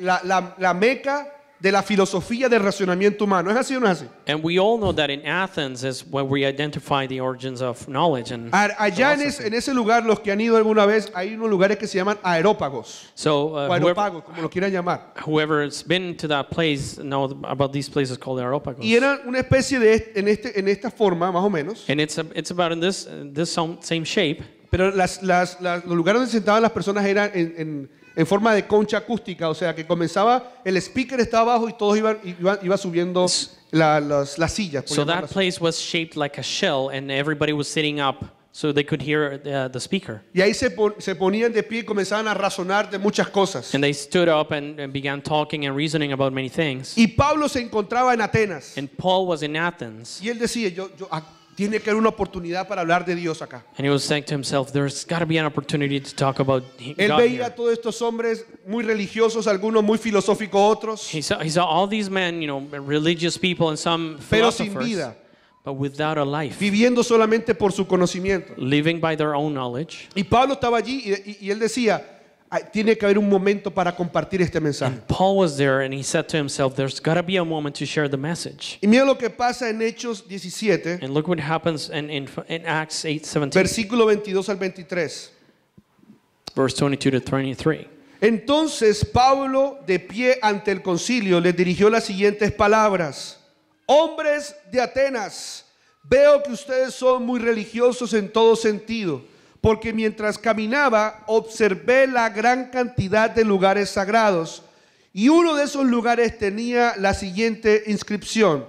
Speaker 2: la meca de la filosofía del racionamiento humano. ¿Es así o no es así?
Speaker 3: And we all know that in Athens is where we identify the origins of knowledge and
Speaker 2: Allá
Speaker 3: philosophy.
Speaker 2: en ese lugar, los que han ido alguna vez, hay unos lugares que se llaman aerópagos.
Speaker 3: So
Speaker 2: O aeropagos, como lo quieran llamar.
Speaker 3: whoever's been to that place know about these places called Areopagus.
Speaker 2: Y eran una especie de, en esta forma, más o menos.
Speaker 3: And it's about in this same shape.
Speaker 2: Pero los lugares donde se sentaban las personas eran en forma de concha acústica, o sea que comenzaba, el speaker estaba abajo y todos iba subiendo las sillas. por
Speaker 3: So
Speaker 2: llamarlo
Speaker 3: that
Speaker 2: así.
Speaker 3: place was shaped like a shell, and everybody was sitting up so they could hear the speaker.
Speaker 2: Y ahí se ponían de pie y comenzaban a razonar de muchas cosas.
Speaker 3: And they stood up and began talking and reasoning about many things.
Speaker 2: Y Pablo se encontraba en Atenas.
Speaker 3: And Paul was in Athens,
Speaker 2: Y él decía, tiene que haber una oportunidad para hablar de Dios acá.
Speaker 3: and he was saying to himself, there's got to be an opportunity to talk about
Speaker 2: Él
Speaker 3: God
Speaker 2: veía a
Speaker 3: here.
Speaker 2: todos estos hombres muy religiosos, algunos muy filosóficos, otros,
Speaker 3: He saw all these men, religious people and some
Speaker 2: pero sin
Speaker 3: philosophers,
Speaker 2: vida,
Speaker 3: but without a life,
Speaker 2: viviendo solamente por su conocimiento.
Speaker 3: living by their own knowledge.
Speaker 2: Y Pablo estaba allí y él decía, tiene que haber un momento para compartir este mensaje.
Speaker 3: Paul was there, and he said to himself, there's got to be a moment to share the message.
Speaker 2: Y mira lo que pasa en Hechos 17,
Speaker 3: And look what happens in Acts 8:17,
Speaker 2: versículo 22 al 23.
Speaker 3: verse 22 to 23.
Speaker 2: Entonces Pablo, de pie ante el concilio, les dirigió las siguientes palabras: hombres de Atenas, veo que ustedes son muy religiosos en todo sentido, porque mientras caminaba observé la gran cantidad de lugares sagrados, y uno de esos lugares tenía la siguiente inscripción: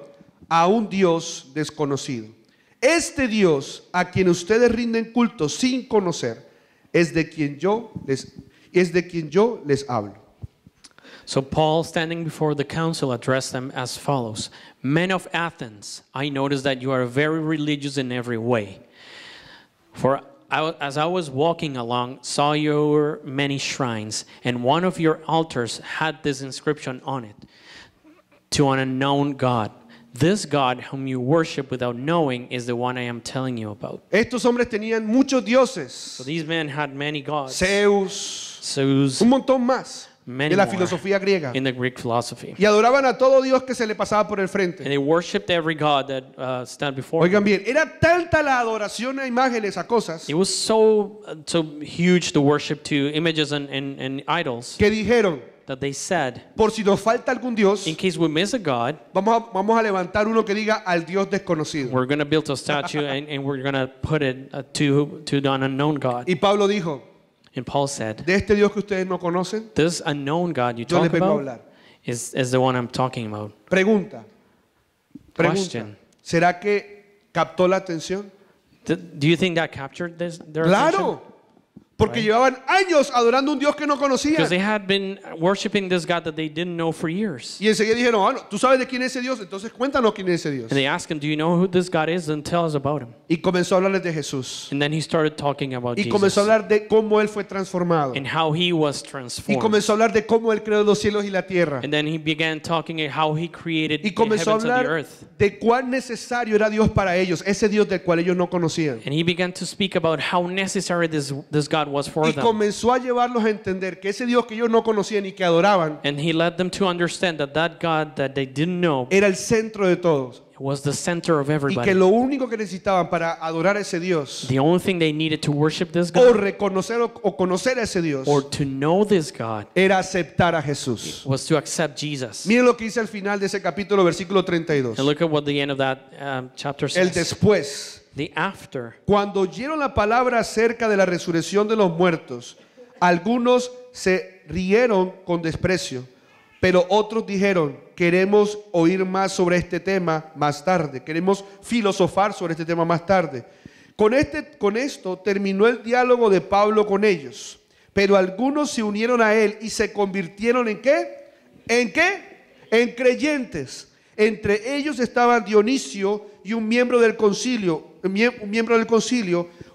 Speaker 2: a un Dios desconocido. Este Dios a quien ustedes rinden culto sin conocer es de quien yo les hablo.
Speaker 3: So Paul, standing before the council, addressed them as follows: Men of Athens, I notice that you are very religious in every way. For as I was walking along, saw your many shrines, and one of your altars had this inscription on it: to an unknown God. This God whom you worship without knowing is the one I am telling you about.
Speaker 2: Estos hombres tenían muchos dioses,
Speaker 3: So these men had many gods.
Speaker 2: Zeus,
Speaker 3: Zeus,
Speaker 2: un montón más
Speaker 3: many
Speaker 2: de la
Speaker 3: more
Speaker 2: filosofía griega,
Speaker 3: in the Greek philosophy.
Speaker 2: y adoraban a todo Dios que se le pasaba por el
Speaker 3: And
Speaker 2: frente.
Speaker 3: they worshipped every god that stood before
Speaker 2: Oigan
Speaker 3: them.
Speaker 2: bien, era tanta la adoración a imágenes, a cosas,
Speaker 3: It was so huge to worship to images and idols
Speaker 2: que dijeron,
Speaker 3: that they said,
Speaker 2: por si nos falta algún Dios,
Speaker 3: in case we miss a god,
Speaker 2: vamos a levantar uno que diga al Dios desconocido.
Speaker 3: we're going to build a statue and we're going to put it to the unknown god.
Speaker 2: Y Pablo dijo,
Speaker 3: And Paul said,
Speaker 2: de este Dios que ustedes no conocen,
Speaker 3: this unknown god you
Speaker 2: yo les
Speaker 3: talk
Speaker 2: vengo a
Speaker 3: about
Speaker 2: hablar.
Speaker 3: is the one I'm talking about.
Speaker 2: Pregunta,
Speaker 3: Question.
Speaker 2: ¿será que captó la atención?
Speaker 3: Do you think that captured their attention?
Speaker 2: Claro, Porque llevaban años adorando a un Dios que no
Speaker 3: Because
Speaker 2: conocían.
Speaker 3: they had been worshiping this God that they didn't know for years.
Speaker 2: Y enseguida dijeron, bueno, ¿tú sabes de quién es ese Dios? Entonces cuéntanos quién es ese Dios.
Speaker 3: And they asked him, do you know who this God is? Then tell us about him.
Speaker 2: Y comenzó a hablarles de Jesús.
Speaker 3: And then he started talking about
Speaker 2: Y comenzó a
Speaker 3: Jesus
Speaker 2: hablar de cómo Él fue transformado.
Speaker 3: and how he was
Speaker 2: Y
Speaker 3: transformed.
Speaker 2: comenzó a hablar de cómo Él creó los cielos y la tierra.
Speaker 3: And then he began talking about how he created
Speaker 2: Y
Speaker 3: the
Speaker 2: comenzó a
Speaker 3: heavens and the
Speaker 2: hablar
Speaker 3: earth.
Speaker 2: de cuán necesario era Dios para ellos, ese Dios del cual ellos no conocían.
Speaker 3: And he began to speak about how necessary this God was for
Speaker 2: Y
Speaker 3: them.
Speaker 2: comenzó a llevarlos a entender que ese Dios que ellos no conocían y que adoraban
Speaker 3: And he led them to understand that that God that they didn't know
Speaker 2: era el centro de todos.
Speaker 3: was the center of
Speaker 2: Y que
Speaker 3: everybody.
Speaker 2: lo único que necesitaban para adorar a ese Dios
Speaker 3: The only thing they needed to worship this
Speaker 2: o
Speaker 3: God
Speaker 2: reconocer o conocer a ese Dios
Speaker 3: or to know this God
Speaker 2: era aceptar a Jesús.
Speaker 3: was to accept Jesus.
Speaker 2: Miren lo que dice al final de ese capítulo, versículo 32.
Speaker 3: And look at what the end of that chapter
Speaker 2: El
Speaker 3: says.
Speaker 2: después.
Speaker 3: The after.
Speaker 2: Cuando oyeron la palabra acerca de la resurrección de los muertos, algunos se rieron con desprecio, pero otros dijeron, queremos oír más sobre este tema más tarde, queremos filosofar sobre este tema más tarde. Con esto terminó el diálogo de Pablo con ellos, pero algunos se unieron a él y se convirtieron ¿en qué? ¿En qué? En creyentes. Entre ellos estaban Dionisio y un miembro del concilio,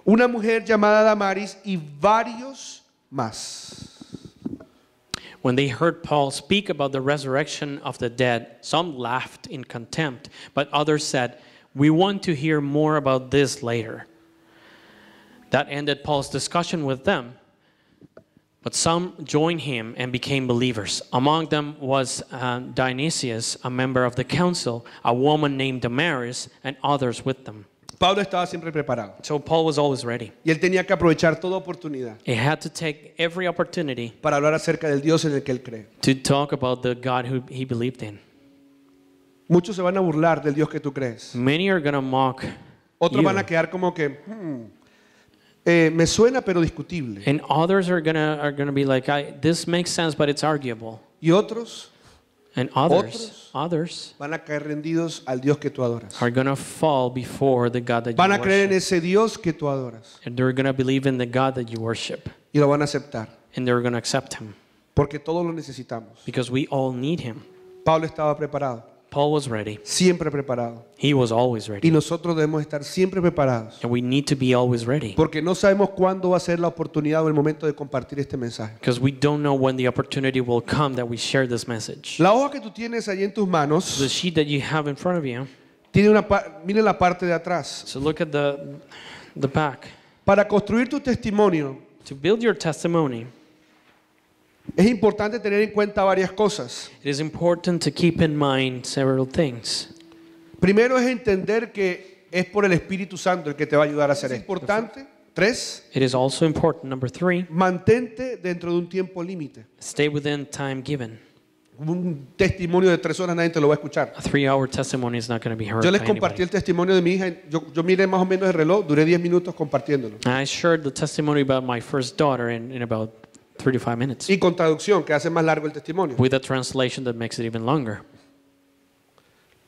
Speaker 2: una mujer llamada Damaris y varios más.
Speaker 3: When they heard Paul speak about the resurrection of the dead, some laughed in contempt, but others said, "We want to hear more about this later." That ended Paul's discussion with them. But some joined him and became believers. Among them was Dionysius, a member of the council, a woman named Damaris, and others with them.
Speaker 2: Pablo estaba siempre preparado
Speaker 3: So Paul was always ready.
Speaker 2: y él tenía que aprovechar toda oportunidad
Speaker 3: He had to take every opportunity
Speaker 2: para hablar acerca del Dios en el que él cree.
Speaker 3: to talk about the God who he believed in.
Speaker 2: Muchos se van a burlar del Dios que tú crees.
Speaker 3: Many are going to mock
Speaker 2: Otros
Speaker 3: you.
Speaker 2: van a quedar como que me suena pero discutible.
Speaker 3: And others are gonna be like, this makes sense, but it's arguable.
Speaker 2: Y otros
Speaker 3: And
Speaker 2: Otros
Speaker 3: others
Speaker 2: van a caer rendidos al Dios que tú adoras.
Speaker 3: are gonna fall before the God that you
Speaker 2: Van a creer en
Speaker 3: worship.
Speaker 2: ese Dios que tú adoras
Speaker 3: And they're gonna believe in the God that you worship.
Speaker 2: y lo van a aceptar
Speaker 3: And they're gonna accept him.
Speaker 2: porque todos lo necesitamos.
Speaker 3: Because we all need him.
Speaker 2: Pablo estaba preparado,
Speaker 3: Paul was ready.
Speaker 2: siempre preparado.
Speaker 3: He was always
Speaker 2: Y
Speaker 3: ready.
Speaker 2: nosotros debemos estar siempre preparados
Speaker 3: And we need to be always ready.
Speaker 2: porque no sabemos cuándo va a ser la oportunidad o el momento de compartir este mensaje.
Speaker 3: Because we don't know when the opportunity will come that we share this message.
Speaker 2: La hoja que tú tienes ahí en tus
Speaker 3: The
Speaker 2: manos
Speaker 3: sheet that you have in front of you.
Speaker 2: tiene miren la parte de atrás.
Speaker 3: So look at the back.
Speaker 2: Para construir tu testimonio
Speaker 3: To build your testimony,
Speaker 2: es importante tener en cuenta varias cosas.
Speaker 3: it is important to keep in mind several things.
Speaker 2: Primero es entender que es por el Espíritu Santo el que te va a ayudar a hacer esto. Es importante. 3.
Speaker 3: It is also important, number 3,
Speaker 2: Mantente dentro de un tiempo límite.
Speaker 3: stay within time given.
Speaker 2: Un testimonio de 3 horas nadie te lo va a escuchar.
Speaker 3: A 3-hour testimony is not going to be heard
Speaker 2: Yo les
Speaker 3: by
Speaker 2: compartí
Speaker 3: anybody.
Speaker 2: el testimonio de mi hija. Yo miré más o menos el reloj, duré 10 minutos compartiéndolo.
Speaker 3: I shared the testimony about my first daughter in about 3 to 5 minutes
Speaker 2: Y con traducción, que hace más largo el testimonio.
Speaker 3: with a translation that makes it even longer.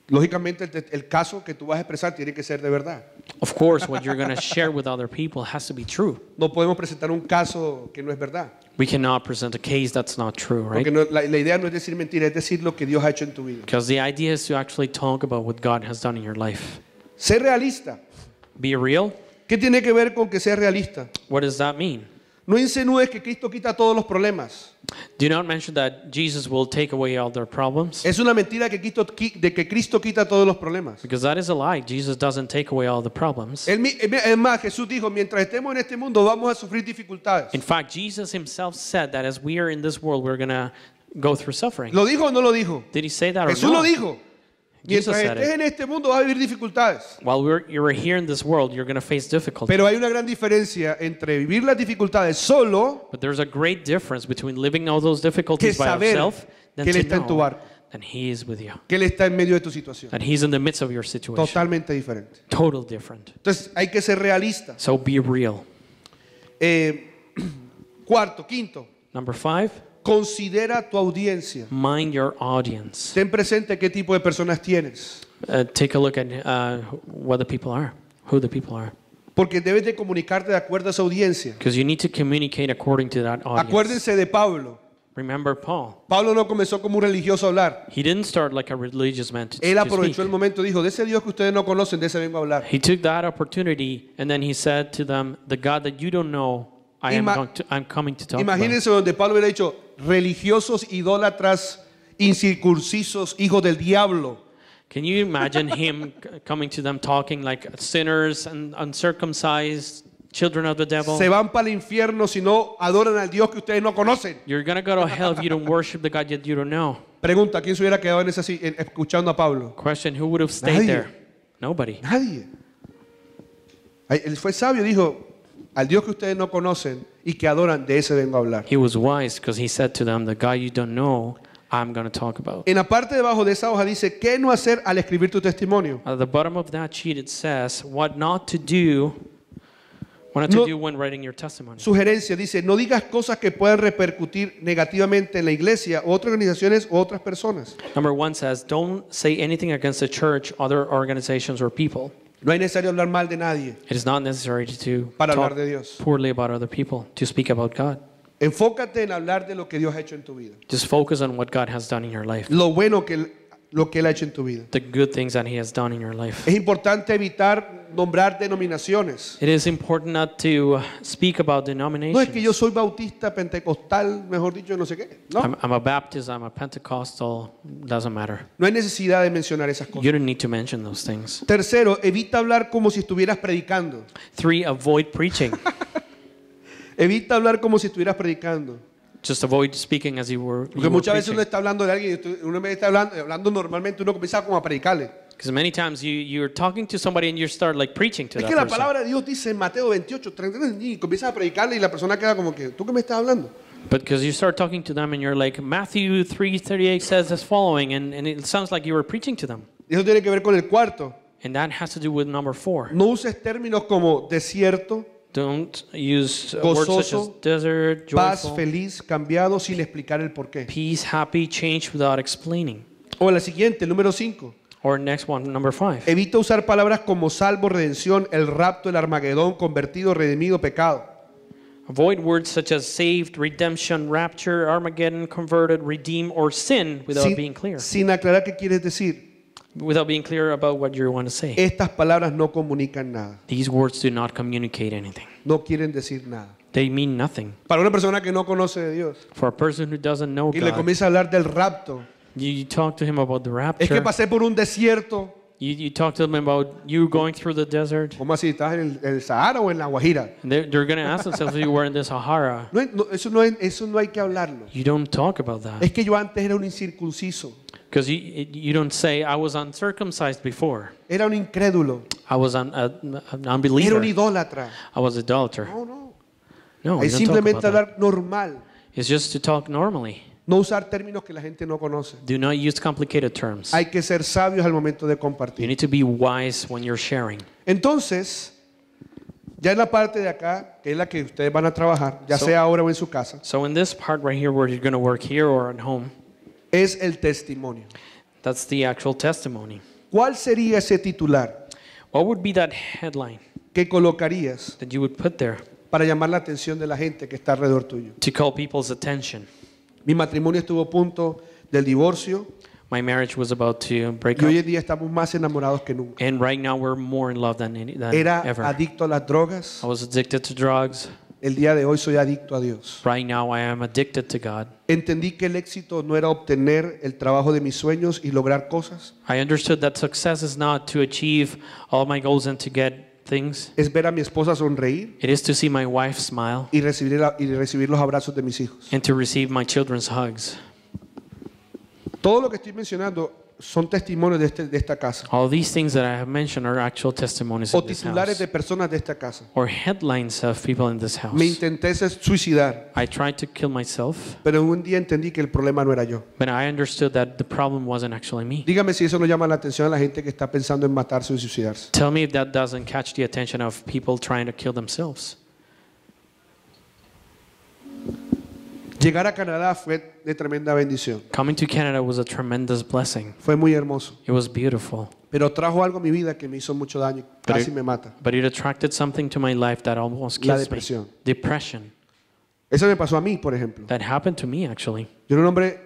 Speaker 2: Lógicamente, el caso que tú vas a expresar tiene que ser de verdad.
Speaker 3: Of course, what you're going to share with other people has to be true.
Speaker 2: No podemos presentar un caso que no es verdad.
Speaker 3: We cannot present a case that's not true, right?
Speaker 2: Porque la idea no es decir mentira, es decir lo que Dios ha hecho en tu vida.
Speaker 3: Because the idea is to actually talk about what God has done in your life.
Speaker 2: Ser realista.
Speaker 3: Be real.
Speaker 2: ¿Qué tiene que ver con que sea realista?
Speaker 3: What does that mean?
Speaker 2: No insinúes que Cristo quita todos los problemas.
Speaker 3: Do not mention that Jesus will take away all their problems.
Speaker 2: Es una mentira de que Cristo quita todos los problemas.
Speaker 3: Because that is a lie. Jesus doesn't take away all the problems.
Speaker 2: Es más, Jesús dijo, mientras estemos en este mundo vamos a sufrir dificultades.
Speaker 3: In fact, Jesus himself said that as we are in this world, we're going to go through suffering.
Speaker 2: ¿Lo dijo o no lo dijo?
Speaker 3: Did he say that or
Speaker 2: Jesús lo
Speaker 3: not?
Speaker 2: dijo. Mientras
Speaker 3: said
Speaker 2: estés
Speaker 3: it.
Speaker 2: en este mundo vas a vivir dificultades.
Speaker 3: While you're here in this world, you're going to face difficulty.
Speaker 2: Pero hay una gran diferencia entre vivir las dificultades solo
Speaker 3: But there's a great difference between living all those
Speaker 2: que
Speaker 3: difficulties by
Speaker 2: saber
Speaker 3: yourself than
Speaker 2: que Él
Speaker 3: to
Speaker 2: está en tu
Speaker 3: know
Speaker 2: barco,
Speaker 3: that he is with you.
Speaker 2: que Él está en medio de tu situación.
Speaker 3: That he's in the midst of your situation.
Speaker 2: Totalmente diferente.
Speaker 3: Total different.
Speaker 2: Entonces hay que ser realistas.
Speaker 3: So be real.
Speaker 2: Quinto,
Speaker 3: Number 5,
Speaker 2: considera tu audiencia.
Speaker 3: mind your audience.
Speaker 2: Ten presente qué tipo de personas tienes.
Speaker 3: Take a look at what the people are, who the people are.
Speaker 2: Porque debes de comunicarte de acuerdo a esa audiencia.
Speaker 3: Because you need to communicate according to that audience.
Speaker 2: Acuérdense de Pablo.
Speaker 3: Remember Paul.
Speaker 2: Pablo no comenzó como un religioso a hablar.
Speaker 3: He didn't start like a religious man to
Speaker 2: Él aprovechó
Speaker 3: speak.
Speaker 2: el momento y dijo, de ese Dios que ustedes no conocen, de ese vengo a hablar.
Speaker 3: He took that opportunity and then he said to them, the God that you don't know, I'm coming to talk about.
Speaker 2: Imagínense donde Pablo hubiera dicho, religiosos, idólatras, incircuncisos, hijos del diablo.
Speaker 3: Can you imagine him coming to them talking like sinners and uncircumcised children of the devil?
Speaker 2: Se van para el infierno si no adoran al Dios que ustedes no conocen.
Speaker 3: You're going to go to hell if you don't worship the God that you don't know.
Speaker 2: Pregunta, ¿quién se hubiera quedado en esa, escuchando a Pablo?
Speaker 3: Question, who would have stayed
Speaker 2: Nadie.
Speaker 3: there? Nobody.
Speaker 2: Nadie. Él fue sabio, dijo, al Dios que ustedes no conocen y que adoran, de ese vengo a hablar.
Speaker 3: He was wise because he said to them, the God you don't know, I'm going to talk about.
Speaker 2: En la parte debajo de esa hoja dice, ¿qué no hacer al escribir tu testimonio?
Speaker 3: At the bottom of that sheet it says, what not to do when writing your testimony.
Speaker 2: Sugerencia, dice, no digas cosas que puedan repercutir negativamente en la iglesia, otras organizaciones o otras personas.
Speaker 3: Number 1 says, don't say anything against the church, other organizations, or people.
Speaker 2: No es necesario hablar mal de nadie
Speaker 3: It is not necessary to
Speaker 2: para hablar
Speaker 3: talk
Speaker 2: de Dios.
Speaker 3: poorly about other people, to speak about God.
Speaker 2: Enfócate en hablar de lo que Dios ha hecho en tu vida.
Speaker 3: Just focus on what God has done in your life,
Speaker 2: Lo bueno lo que Él ha hecho en tu vida.
Speaker 3: the good things that He has done in your life.
Speaker 2: Es importante evitar nombrar denominaciones.
Speaker 3: It is important not to speak about
Speaker 2: No es que yo
Speaker 3: denominations.
Speaker 2: soy bautista, pentecostal, mejor dicho, no sé qué. No,
Speaker 3: I'm a Baptist, I'm a Pentecostal, doesn't matter.
Speaker 2: no hay necesidad de mencionar esas cosas.
Speaker 3: You don't need to mention those things.
Speaker 2: Tercero, evita hablar como si estuvieras predicando.
Speaker 3: 3, avoid preaching.
Speaker 2: Evita hablar como si estuvieras predicando.
Speaker 3: Just avoid speaking as you were
Speaker 2: Porque muchas veces
Speaker 3: preaching.
Speaker 2: uno está hablando de alguien y uno me está hablando normalmente, uno comienza como a predicarle.
Speaker 3: Because many times you're talking to somebody and you start like preaching to
Speaker 2: Es
Speaker 3: that
Speaker 2: que la
Speaker 3: person.
Speaker 2: palabra de Dios dice en Mateo 28, 33, y comienzas a predicarle y la persona queda como que, ¿tú qué me estás hablando?
Speaker 3: But because you start talking to them and you're like, Matthew 3:38 says this following, and it sounds like you were preaching to them.
Speaker 2: Y eso tiene que ver con el cuarto.
Speaker 3: And that has to do with number 4.
Speaker 2: No uses términos como desierto,
Speaker 3: Don't use words such as
Speaker 2: Gozoso,
Speaker 3: desert,
Speaker 2: paz,
Speaker 3: joyful,
Speaker 2: feliz, cambiado sin explicar el porqué.
Speaker 3: peace, happy, change without explaining.
Speaker 2: O la siguiente, el número 5.
Speaker 3: Or next one, number 5.
Speaker 2: Evita usar palabras como salvo, redención, el rapto, el armagedón, convertido, redimido, pecado.
Speaker 3: Avoid words such as saved, redemption, rapture, Armageddon, converted, redeem, or sin without being clear.
Speaker 2: Sin aclarar qué quieres decir.
Speaker 3: Without being clear about what you want to say.
Speaker 2: Estas palabras no comunican nada.
Speaker 3: These words do not communicate anything.
Speaker 2: No quieren decir nada.
Speaker 3: They mean nothing.
Speaker 2: Para una persona que no conoce de Dios
Speaker 3: For a person who doesn't know
Speaker 2: y le
Speaker 3: God,
Speaker 2: comienza a hablar del rapto,
Speaker 3: you talk to him about the
Speaker 2: es que
Speaker 3: rapture.
Speaker 2: pasé por un desierto.
Speaker 3: You talk to them about you going through the desert.
Speaker 2: ¿Cómo así? ¿Estás en el Sahara o en la Guajira?
Speaker 3: And they're going to ask themselves if you were in the Sahara.
Speaker 2: Eso no hay que hablarlo.
Speaker 3: You don't talk about that.
Speaker 2: Es que yo antes era un incircunciso,
Speaker 3: Because you don't say, I was uncircumcised before.
Speaker 2: era un incrédulo,
Speaker 3: I was an
Speaker 2: era un
Speaker 3: unbeliever.
Speaker 2: idólatra.
Speaker 3: I was idolater.
Speaker 2: No, no.
Speaker 3: No,
Speaker 2: Hay
Speaker 3: you don't talk
Speaker 2: simplemente
Speaker 3: about that.
Speaker 2: hablar normal.
Speaker 3: It's just to talk normally.
Speaker 2: No usar términos que la gente no conoce.
Speaker 3: Do not use complicated terms.
Speaker 2: Hay que ser sabios al momento de
Speaker 3: You
Speaker 2: compartir.
Speaker 3: need to be wise when you're sharing.
Speaker 2: Entonces, ya en la parte de acá, que es la que ustedes van a trabajar, ya
Speaker 3: So-
Speaker 2: sea ahora o en su casa,
Speaker 3: So in this part right here where you're going to work here or at home,
Speaker 2: es el testimonio.
Speaker 3: that's the actual testimony.
Speaker 2: ¿Cuál sería ese titular
Speaker 3: What would be that headline
Speaker 2: que colocarías
Speaker 3: that you would put there
Speaker 2: para llamar la atención de la gente que está alrededor tuyo?
Speaker 3: to call people's attention?
Speaker 2: Mi matrimonio estuvo a punto del divorcio
Speaker 3: My marriage was about to break
Speaker 2: y hoy
Speaker 3: up,
Speaker 2: en día estamos más enamorados que nunca.
Speaker 3: and right now we're more in love than
Speaker 2: Era
Speaker 3: ever.
Speaker 2: adicto a las drogas,
Speaker 3: I was addicted to drugs.
Speaker 2: el día de hoy soy adicto a Dios.
Speaker 3: Right now I am addicted to God.
Speaker 2: Entendí que el éxito no era obtener el trabajo de mis sueños y lograr cosas,
Speaker 3: I understood that success is not to achieve all my goals and to get things.
Speaker 2: es ver a mi esposa sonreír
Speaker 3: It is to see my wife smile
Speaker 2: y recibir los abrazos de mis hijos.
Speaker 3: and to receive my children's hugs.
Speaker 2: Todo lo que estoy mencionando son testimonios de esta casa
Speaker 3: All these things that I have mentioned are actual testimonies
Speaker 2: o
Speaker 3: of this
Speaker 2: titulares
Speaker 3: house
Speaker 2: de personas de esta casa.
Speaker 3: or headlines of people in this house.
Speaker 2: Me intenté suicidar,
Speaker 3: I tried to kill myself,
Speaker 2: pero un día entendí que el problema no era yo.
Speaker 3: but I understood that the problem wasn't actually me.
Speaker 2: Dígame si eso no llama la atención a la gente que está pensando en matarse o suicidarse.
Speaker 3: Tell me if that doesn't catch the attention of people trying to kill themselves.
Speaker 2: Llegar a Canadá fue de tremenda bendición.
Speaker 3: Coming to Canada was a tremendous blessing.
Speaker 2: Fue muy hermoso.
Speaker 3: It was beautiful.
Speaker 2: Pero trajo algo a mi vida que me hizo mucho daño. Casi me mata.
Speaker 3: But it attracted something to my life that almost
Speaker 2: La
Speaker 3: kills me.
Speaker 2: depresión.
Speaker 3: Depression.
Speaker 2: Eso me pasó a mí, por ejemplo.
Speaker 3: That happened to me, actually.
Speaker 2: Yo era un hombre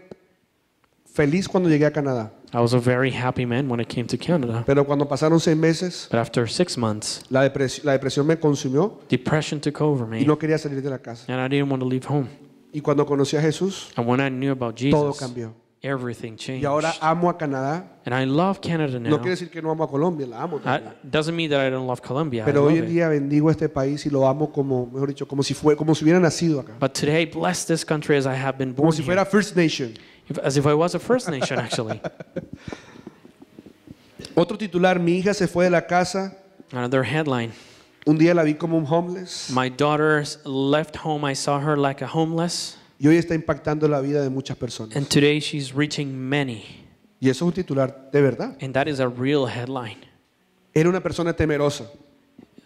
Speaker 2: feliz cuando llegué a Canadá.
Speaker 3: I was a very happy man when I came to Canada.
Speaker 2: Pero cuando pasaron 6 meses,
Speaker 3: But after 6 months,
Speaker 2: la depresión me consumió
Speaker 3: depression took over
Speaker 2: y
Speaker 3: me.
Speaker 2: no quería salir de la casa.
Speaker 3: And I didn't want to leave home.
Speaker 2: Y cuando conocí a Jesús,
Speaker 3: And when I knew about
Speaker 2: todo
Speaker 3: Jesus,
Speaker 2: cambió.
Speaker 3: everything
Speaker 2: Y
Speaker 3: changed.
Speaker 2: ahora amo a Canadá.
Speaker 3: And I love Canada now.
Speaker 2: No quiere decir que no amo a Colombia, la amo también.
Speaker 3: Doesn't mean that I don't love Colombia. I
Speaker 2: Pero
Speaker 3: love
Speaker 2: hoy en
Speaker 3: it.
Speaker 2: día bendigo este país y lo amo como, mejor dicho, como si hubiera nacido acá.
Speaker 3: But today, bless this country as I have been
Speaker 2: Como
Speaker 3: born
Speaker 2: si
Speaker 3: here.
Speaker 2: fuera First Nation.
Speaker 3: As if I was a First Nation, actually.
Speaker 2: Otro titular, mi hija se fue de la casa.
Speaker 3: Another headline.
Speaker 2: Un día la vi como un homeless
Speaker 3: My daughter left home. I saw her like a homeless.
Speaker 2: y hoy está impactando la vida de muchas personas.
Speaker 3: And today she's reaching many.
Speaker 2: Y eso es un titular de verdad.
Speaker 3: And that is a real headline.
Speaker 2: Era una persona temerosa.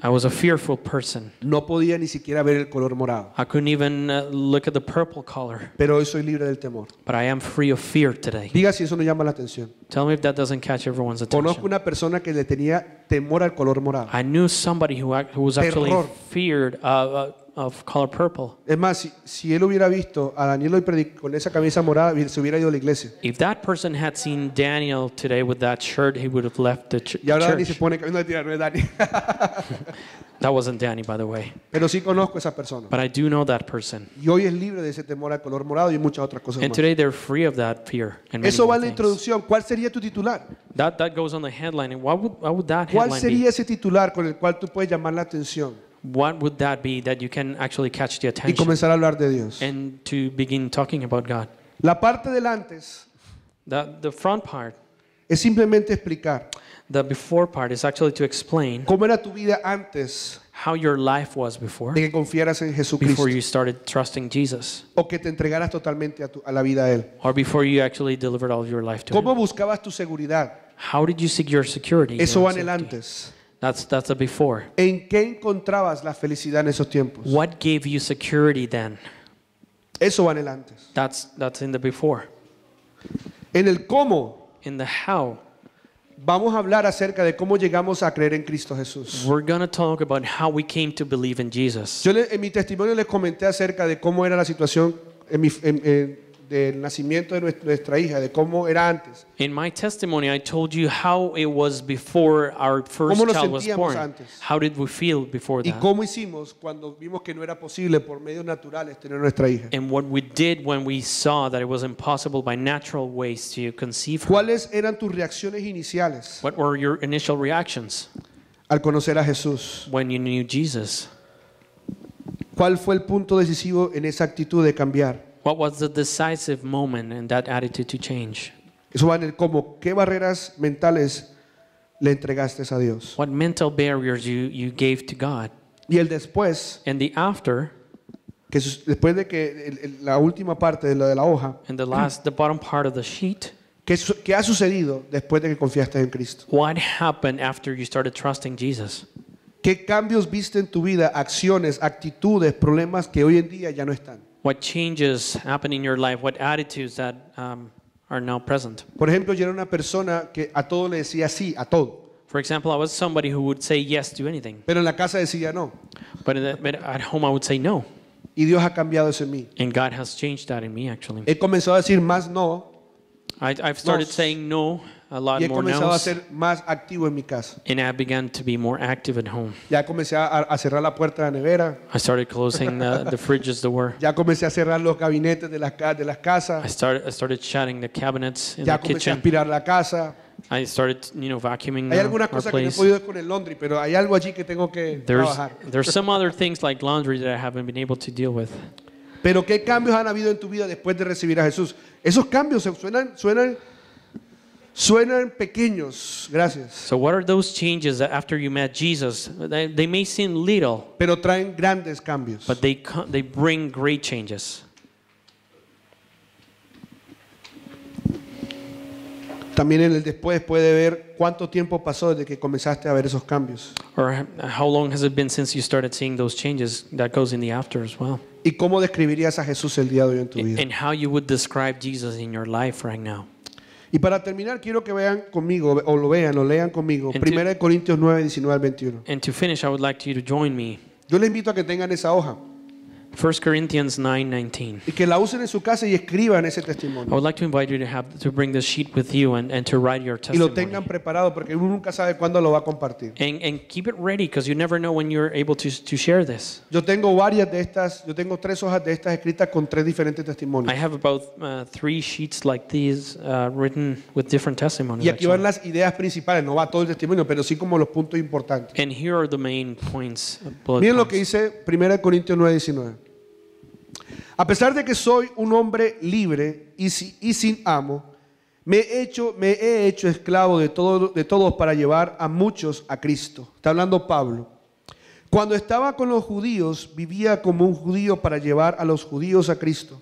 Speaker 3: I was a fearful person.
Speaker 2: No podía ni siquiera ver el color morado.
Speaker 3: I couldn't even look at the purple color.
Speaker 2: Pero hoy soy libre del temor.
Speaker 3: But I am free of fear today.
Speaker 2: Diga si eso no llama la atención.
Speaker 3: Tell me if that doesn't catch everyone's
Speaker 2: Conozco
Speaker 3: attention.
Speaker 2: una persona que le tenía temor al color morado.
Speaker 3: I knew somebody who was actually
Speaker 2: Terror.
Speaker 3: feared of color purple.
Speaker 2: Es más, si él hubiera visto a Daniel hoy con esa camisa morada, se hubiera ido a la iglesia.
Speaker 3: If that person had seen Daniel today with that shirt, he would have left the
Speaker 2: Y ahora Dani se
Speaker 3: church.
Speaker 2: pone, no es Dani.
Speaker 3: That wasn't Danny, by the way.
Speaker 2: Pero sí conozco a esa persona.
Speaker 3: But I do know that person.
Speaker 2: Y hoy es libre de ese temor al color morado y muchas otras cosas
Speaker 3: And
Speaker 2: más.
Speaker 3: today they're free of that fear. And many
Speaker 2: Eso va
Speaker 3: more
Speaker 2: en la
Speaker 3: things.
Speaker 2: introducción. ¿Cuál sería tu titular?
Speaker 3: That goes on the headline. And what would that
Speaker 2: ¿Cuál
Speaker 3: headline
Speaker 2: sería
Speaker 3: be?
Speaker 2: ese titular con el cual tú puedes llamar la atención
Speaker 3: What would that be that you can actually catch the
Speaker 2: y
Speaker 3: attention
Speaker 2: comenzar a hablar de Dios?
Speaker 3: and to begin talking about God?
Speaker 2: La parte del antes
Speaker 3: The front part,
Speaker 2: es simplemente explicar
Speaker 3: the before part, is actually to explain
Speaker 2: cómo era tu vida antes
Speaker 3: how your life was before
Speaker 2: de que confiaras en Jesucristo
Speaker 3: you started trusting Jesus,
Speaker 2: o que te entregaras totalmente a la vida a Él.
Speaker 3: or before you actually delivered all of your life to
Speaker 2: ¿Cómo
Speaker 3: Him.
Speaker 2: buscabas tu seguridad?
Speaker 3: How did you seek your security?
Speaker 2: Eso
Speaker 3: your
Speaker 2: va en el
Speaker 3: safety?
Speaker 2: antes.
Speaker 3: That's the before.
Speaker 2: ¿En qué encontrabas la felicidad en esos tiempos?
Speaker 3: What gave you security then?
Speaker 2: Eso va en el antes.
Speaker 3: That's in the before.
Speaker 2: En el cómo,
Speaker 3: In the how,
Speaker 2: vamos a hablar acerca de cómo llegamos a creer en Cristo Jesús.
Speaker 3: we're going to talk about how we came to believe in Jesus.
Speaker 2: En mi testimonio les comenté acerca de cómo era la situación del nacimiento de nuestra hija, de cómo era antes.
Speaker 3: In my testimony, I told you how it was before our first
Speaker 2: ¿Cómo nos
Speaker 3: child was
Speaker 2: sentíamos
Speaker 3: born.
Speaker 2: antes?
Speaker 3: How did we feel before
Speaker 2: Y
Speaker 3: that?
Speaker 2: cómo hicimos cuando vimos que no era posible por medios naturales tener nuestra hija.
Speaker 3: And what we did when we saw that it was impossible by natural ways to conceive her.
Speaker 2: ¿Cuáles eran tus reacciones iniciales
Speaker 3: What were your initial reactions
Speaker 2: al conocer a Jesús?
Speaker 3: when you knew Jesus?
Speaker 2: ¿Cuál fue el punto decisivo en esa actitud de cambiar?
Speaker 3: What was the decisive moment in that attitude to change?
Speaker 2: Eso va en el cómo. ¿Qué barreras mentales le entregaste a Dios?
Speaker 3: What mental barriers you gave to God?
Speaker 2: Y el después,
Speaker 3: And the after,
Speaker 2: que después de que la última parte de lo de la hoja,
Speaker 3: and the bottom part of the sheet,
Speaker 2: ¿qué ha sucedido después de que confiaste en Cristo?
Speaker 3: what happened after you started trusting Jesus?
Speaker 2: ¿Qué cambios viste en tu vida, acciones, actitudes, problemas que hoy en día ya no están?
Speaker 3: What changes happen in your life? What attitudes that are now present?
Speaker 2: Por ejemplo, yo era una persona que a todo le decía sí, a todo,
Speaker 3: For example, I was somebody who would say yes to anything,
Speaker 2: pero en la casa decía no.
Speaker 3: but at home I would say no.
Speaker 2: Y Dios ha cambiado eso en mí.
Speaker 3: And God has changed that in me, actually.
Speaker 2: He comenzado a decir más no
Speaker 3: I've started
Speaker 2: Nos.
Speaker 3: saying no a lot
Speaker 2: y he
Speaker 3: more
Speaker 2: comenzado a
Speaker 3: now,
Speaker 2: ser más activo en mi casa.
Speaker 3: and I began to be more active at home.
Speaker 2: Ya comencé a cerrar la puerta de la nevera,
Speaker 3: I started closing the fridge's door.
Speaker 2: ya comencé a cerrar los gabinetes de las
Speaker 3: I
Speaker 2: casas,
Speaker 3: started shutting the cabinets in
Speaker 2: ya
Speaker 3: the
Speaker 2: comencé a
Speaker 3: kitchen.
Speaker 2: aspirar la casa.
Speaker 3: I started, vacuuming
Speaker 2: Hay algunas
Speaker 3: our
Speaker 2: cosas que no he
Speaker 3: place.
Speaker 2: podido con el laundry, pero hay algo allí que tengo que trabajar.
Speaker 3: There's some other things like laundry that I haven't been able to deal with.
Speaker 2: Pero ¿qué cambios han habido en tu vida después de recibir a Jesús? Esos cambios suenan pequeños, gracias,
Speaker 3: So what are those changes that after you met Jesus? They may seem little,
Speaker 2: pero traen grandes cambios.
Speaker 3: but they bring great changes.
Speaker 2: También en el después puede ver cuánto tiempo pasó desde que comenzaste a ver esos cambios.
Speaker 3: Or how long has it been since you started seeing those changes? That goes in the after as well.
Speaker 2: ¿Y cómo describirías a Jesús el día de hoy en tu vida?
Speaker 3: and how you would describe Jesus in your life right now.
Speaker 2: Y para terminar, quiero que vean conmigo, o lo vean, o lean conmigo,
Speaker 3: And to-
Speaker 2: 1 Corintios 9, 19 al 21.
Speaker 3: And to finish, I would like you to join me.
Speaker 2: Yo les invito a que tengan esa hoja
Speaker 3: 1 Corinthians 9:19.
Speaker 2: y que la usen en su casa y escriban ese
Speaker 3: I
Speaker 2: testimonio.
Speaker 3: would like to invite you to bring this sheet with you and to write your
Speaker 2: Y lo
Speaker 3: testimony.
Speaker 2: tengan preparado porque uno nunca sabe cuándo lo va a compartir.
Speaker 3: And keep it ready because you never know when you're able to share this.
Speaker 2: Yo tengo varias de estas, yo tengo 3 hojas de estas escritas con 3 diferentes
Speaker 3: I
Speaker 2: testimonios.
Speaker 3: have about 3 sheets like these written with different testimonies.
Speaker 2: Y aquí van
Speaker 3: actually.
Speaker 2: las ideas principales, no va todo el testimonio, pero sí como los puntos importantes.
Speaker 3: And here are the main points. Bullet
Speaker 2: Miren lo que
Speaker 3: points.
Speaker 2: dice 1 Corintios 9, 19. A pesar de que soy un hombre libre y sin amo, me he hecho esclavo de todos para llevar a muchos a Cristo. Está hablando Pablo. Cuando estaba con los judíos, vivía como un judío para llevar a los judíos a Cristo.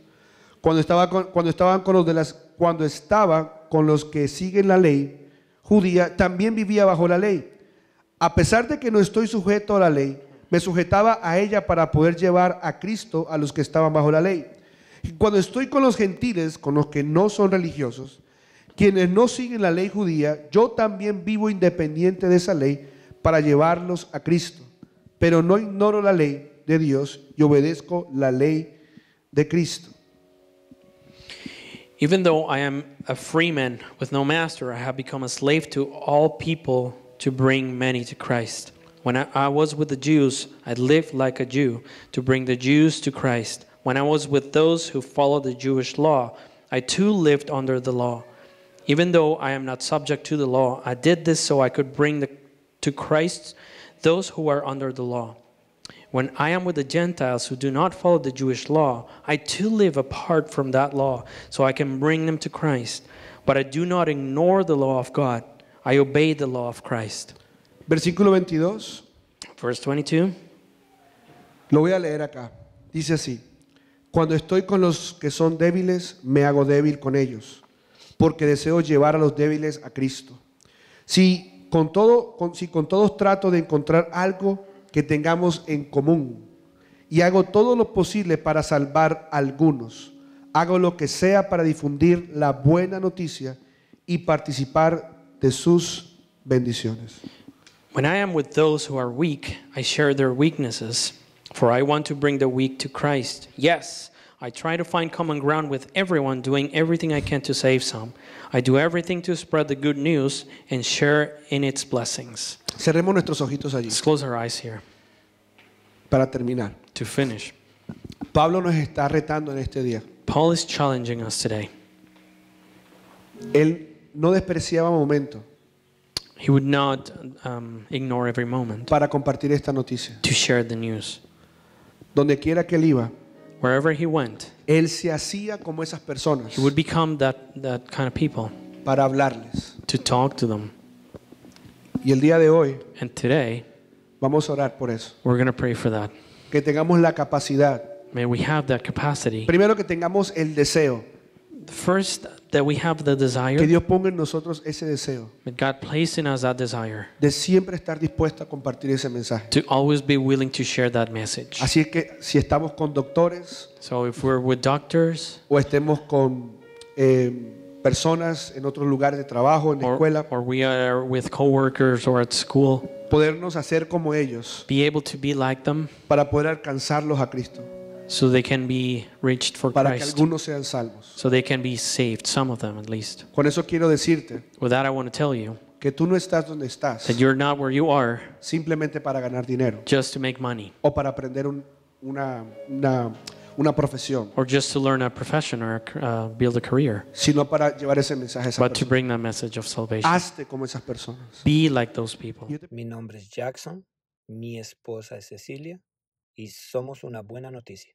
Speaker 2: Cuando estaba con los que siguen la ley judía, también vivía bajo la ley. A pesar de que no estoy sujeto a la ley, me sujetaba a ella para poder llevar a Cristo a los que estaban bajo la ley. Y cuando estoy con los gentiles, con los que no son religiosos, quienes no siguen la ley judía, yo también vivo independiente de esa ley para llevarlos a Cristo. Pero no ignoro la ley de Dios y obedezco la ley de Cristo.
Speaker 3: Even though I am a free man with no master, I have become a slave to all people to bring many to Christ. When I was with the Jews, I lived like a Jew to bring the Jews to Christ. When I was with those who follow the Jewish law, I too lived under the law. Even though I am not subject to the law, I did this so I could bring to Christ those who are under the law. When I am with the Gentiles who do not follow the Jewish law, I too live apart from that law, so I can bring them to Christ. But I do not ignore the law of God. I obey the law of Christ.
Speaker 2: Versículo 22.
Speaker 3: Verse 22.
Speaker 2: Lo voy a leer acá. Dice así: cuando estoy con los que son débiles, me hago débil con ellos, porque deseo llevar a los débiles a Cristo. Si con todos trato de encontrar algo que tengamos en común, y hago todo lo posible para salvar a algunos, hago lo que sea para difundir la buena noticia y participar de sus bendiciones.
Speaker 3: When I am with those who are weak, I share their weaknesses, for I want to bring the weak to Christ. Yes, I try to find common ground with everyone, doing everything I can to save some. I do everything to spread the good news and share in its blessings.
Speaker 2: Cerremos nuestros ojitos allí
Speaker 3: Let's close our eyes here
Speaker 2: para terminar.
Speaker 3: to finish.
Speaker 2: Pablo nos está retando en este día.
Speaker 3: Paul is challenging us today.
Speaker 2: Él no despreciaba momento
Speaker 3: He would not ignore every moment
Speaker 2: para compartir esta noticia.
Speaker 3: to share the news.
Speaker 2: Donde quiera que él iba,
Speaker 3: Wherever he went,
Speaker 2: él se hacía como esas personas
Speaker 3: he would become that kind of people
Speaker 2: para hablarles.
Speaker 3: to talk to them.
Speaker 2: Y el día de hoy
Speaker 3: And today,
Speaker 2: vamos a orar por eso.
Speaker 3: we're going to pray for that.
Speaker 2: Que tengamos la capacidad.
Speaker 3: May we have that capacity.
Speaker 2: Primero que tengamos el deseo.
Speaker 3: First, that we have the
Speaker 2: Que
Speaker 3: desire,
Speaker 2: Dios ponga en nosotros ese deseo
Speaker 3: that God placed in us that desire,
Speaker 2: de siempre estar dispuesto a compartir ese mensaje.
Speaker 3: to always be willing to share that message.
Speaker 2: Así es que si estamos con doctores
Speaker 3: So if we're with doctors
Speaker 2: o estemos con personas en otros lugares de trabajo, en la escuela,
Speaker 3: or we are with coworkers or at school,
Speaker 2: podernos hacer como ellos
Speaker 3: be able to be like them
Speaker 2: para poder alcanzarlos a Cristo,
Speaker 3: so they can be reached for
Speaker 2: para que
Speaker 3: Christ,
Speaker 2: algunos sean salvos.
Speaker 3: so they can be saved, some of them at least.
Speaker 2: Con eso quiero decirte
Speaker 3: With that, I want to tell you
Speaker 2: que tú no estás donde estás
Speaker 3: that you're not where you are
Speaker 2: simplemente para ganar dinero
Speaker 3: just to make money
Speaker 2: o para aprender una profesión,
Speaker 3: or just to learn a profession or build a career,
Speaker 2: sino para llevar ese mensaje a esas
Speaker 3: but to
Speaker 2: personas.
Speaker 3: bring that message of salvation.
Speaker 2: Hazte como esas personas.
Speaker 3: Be like those people.
Speaker 1: Mi nombre es Jackson, mi esposa es Cecilia y somos una buena noticia.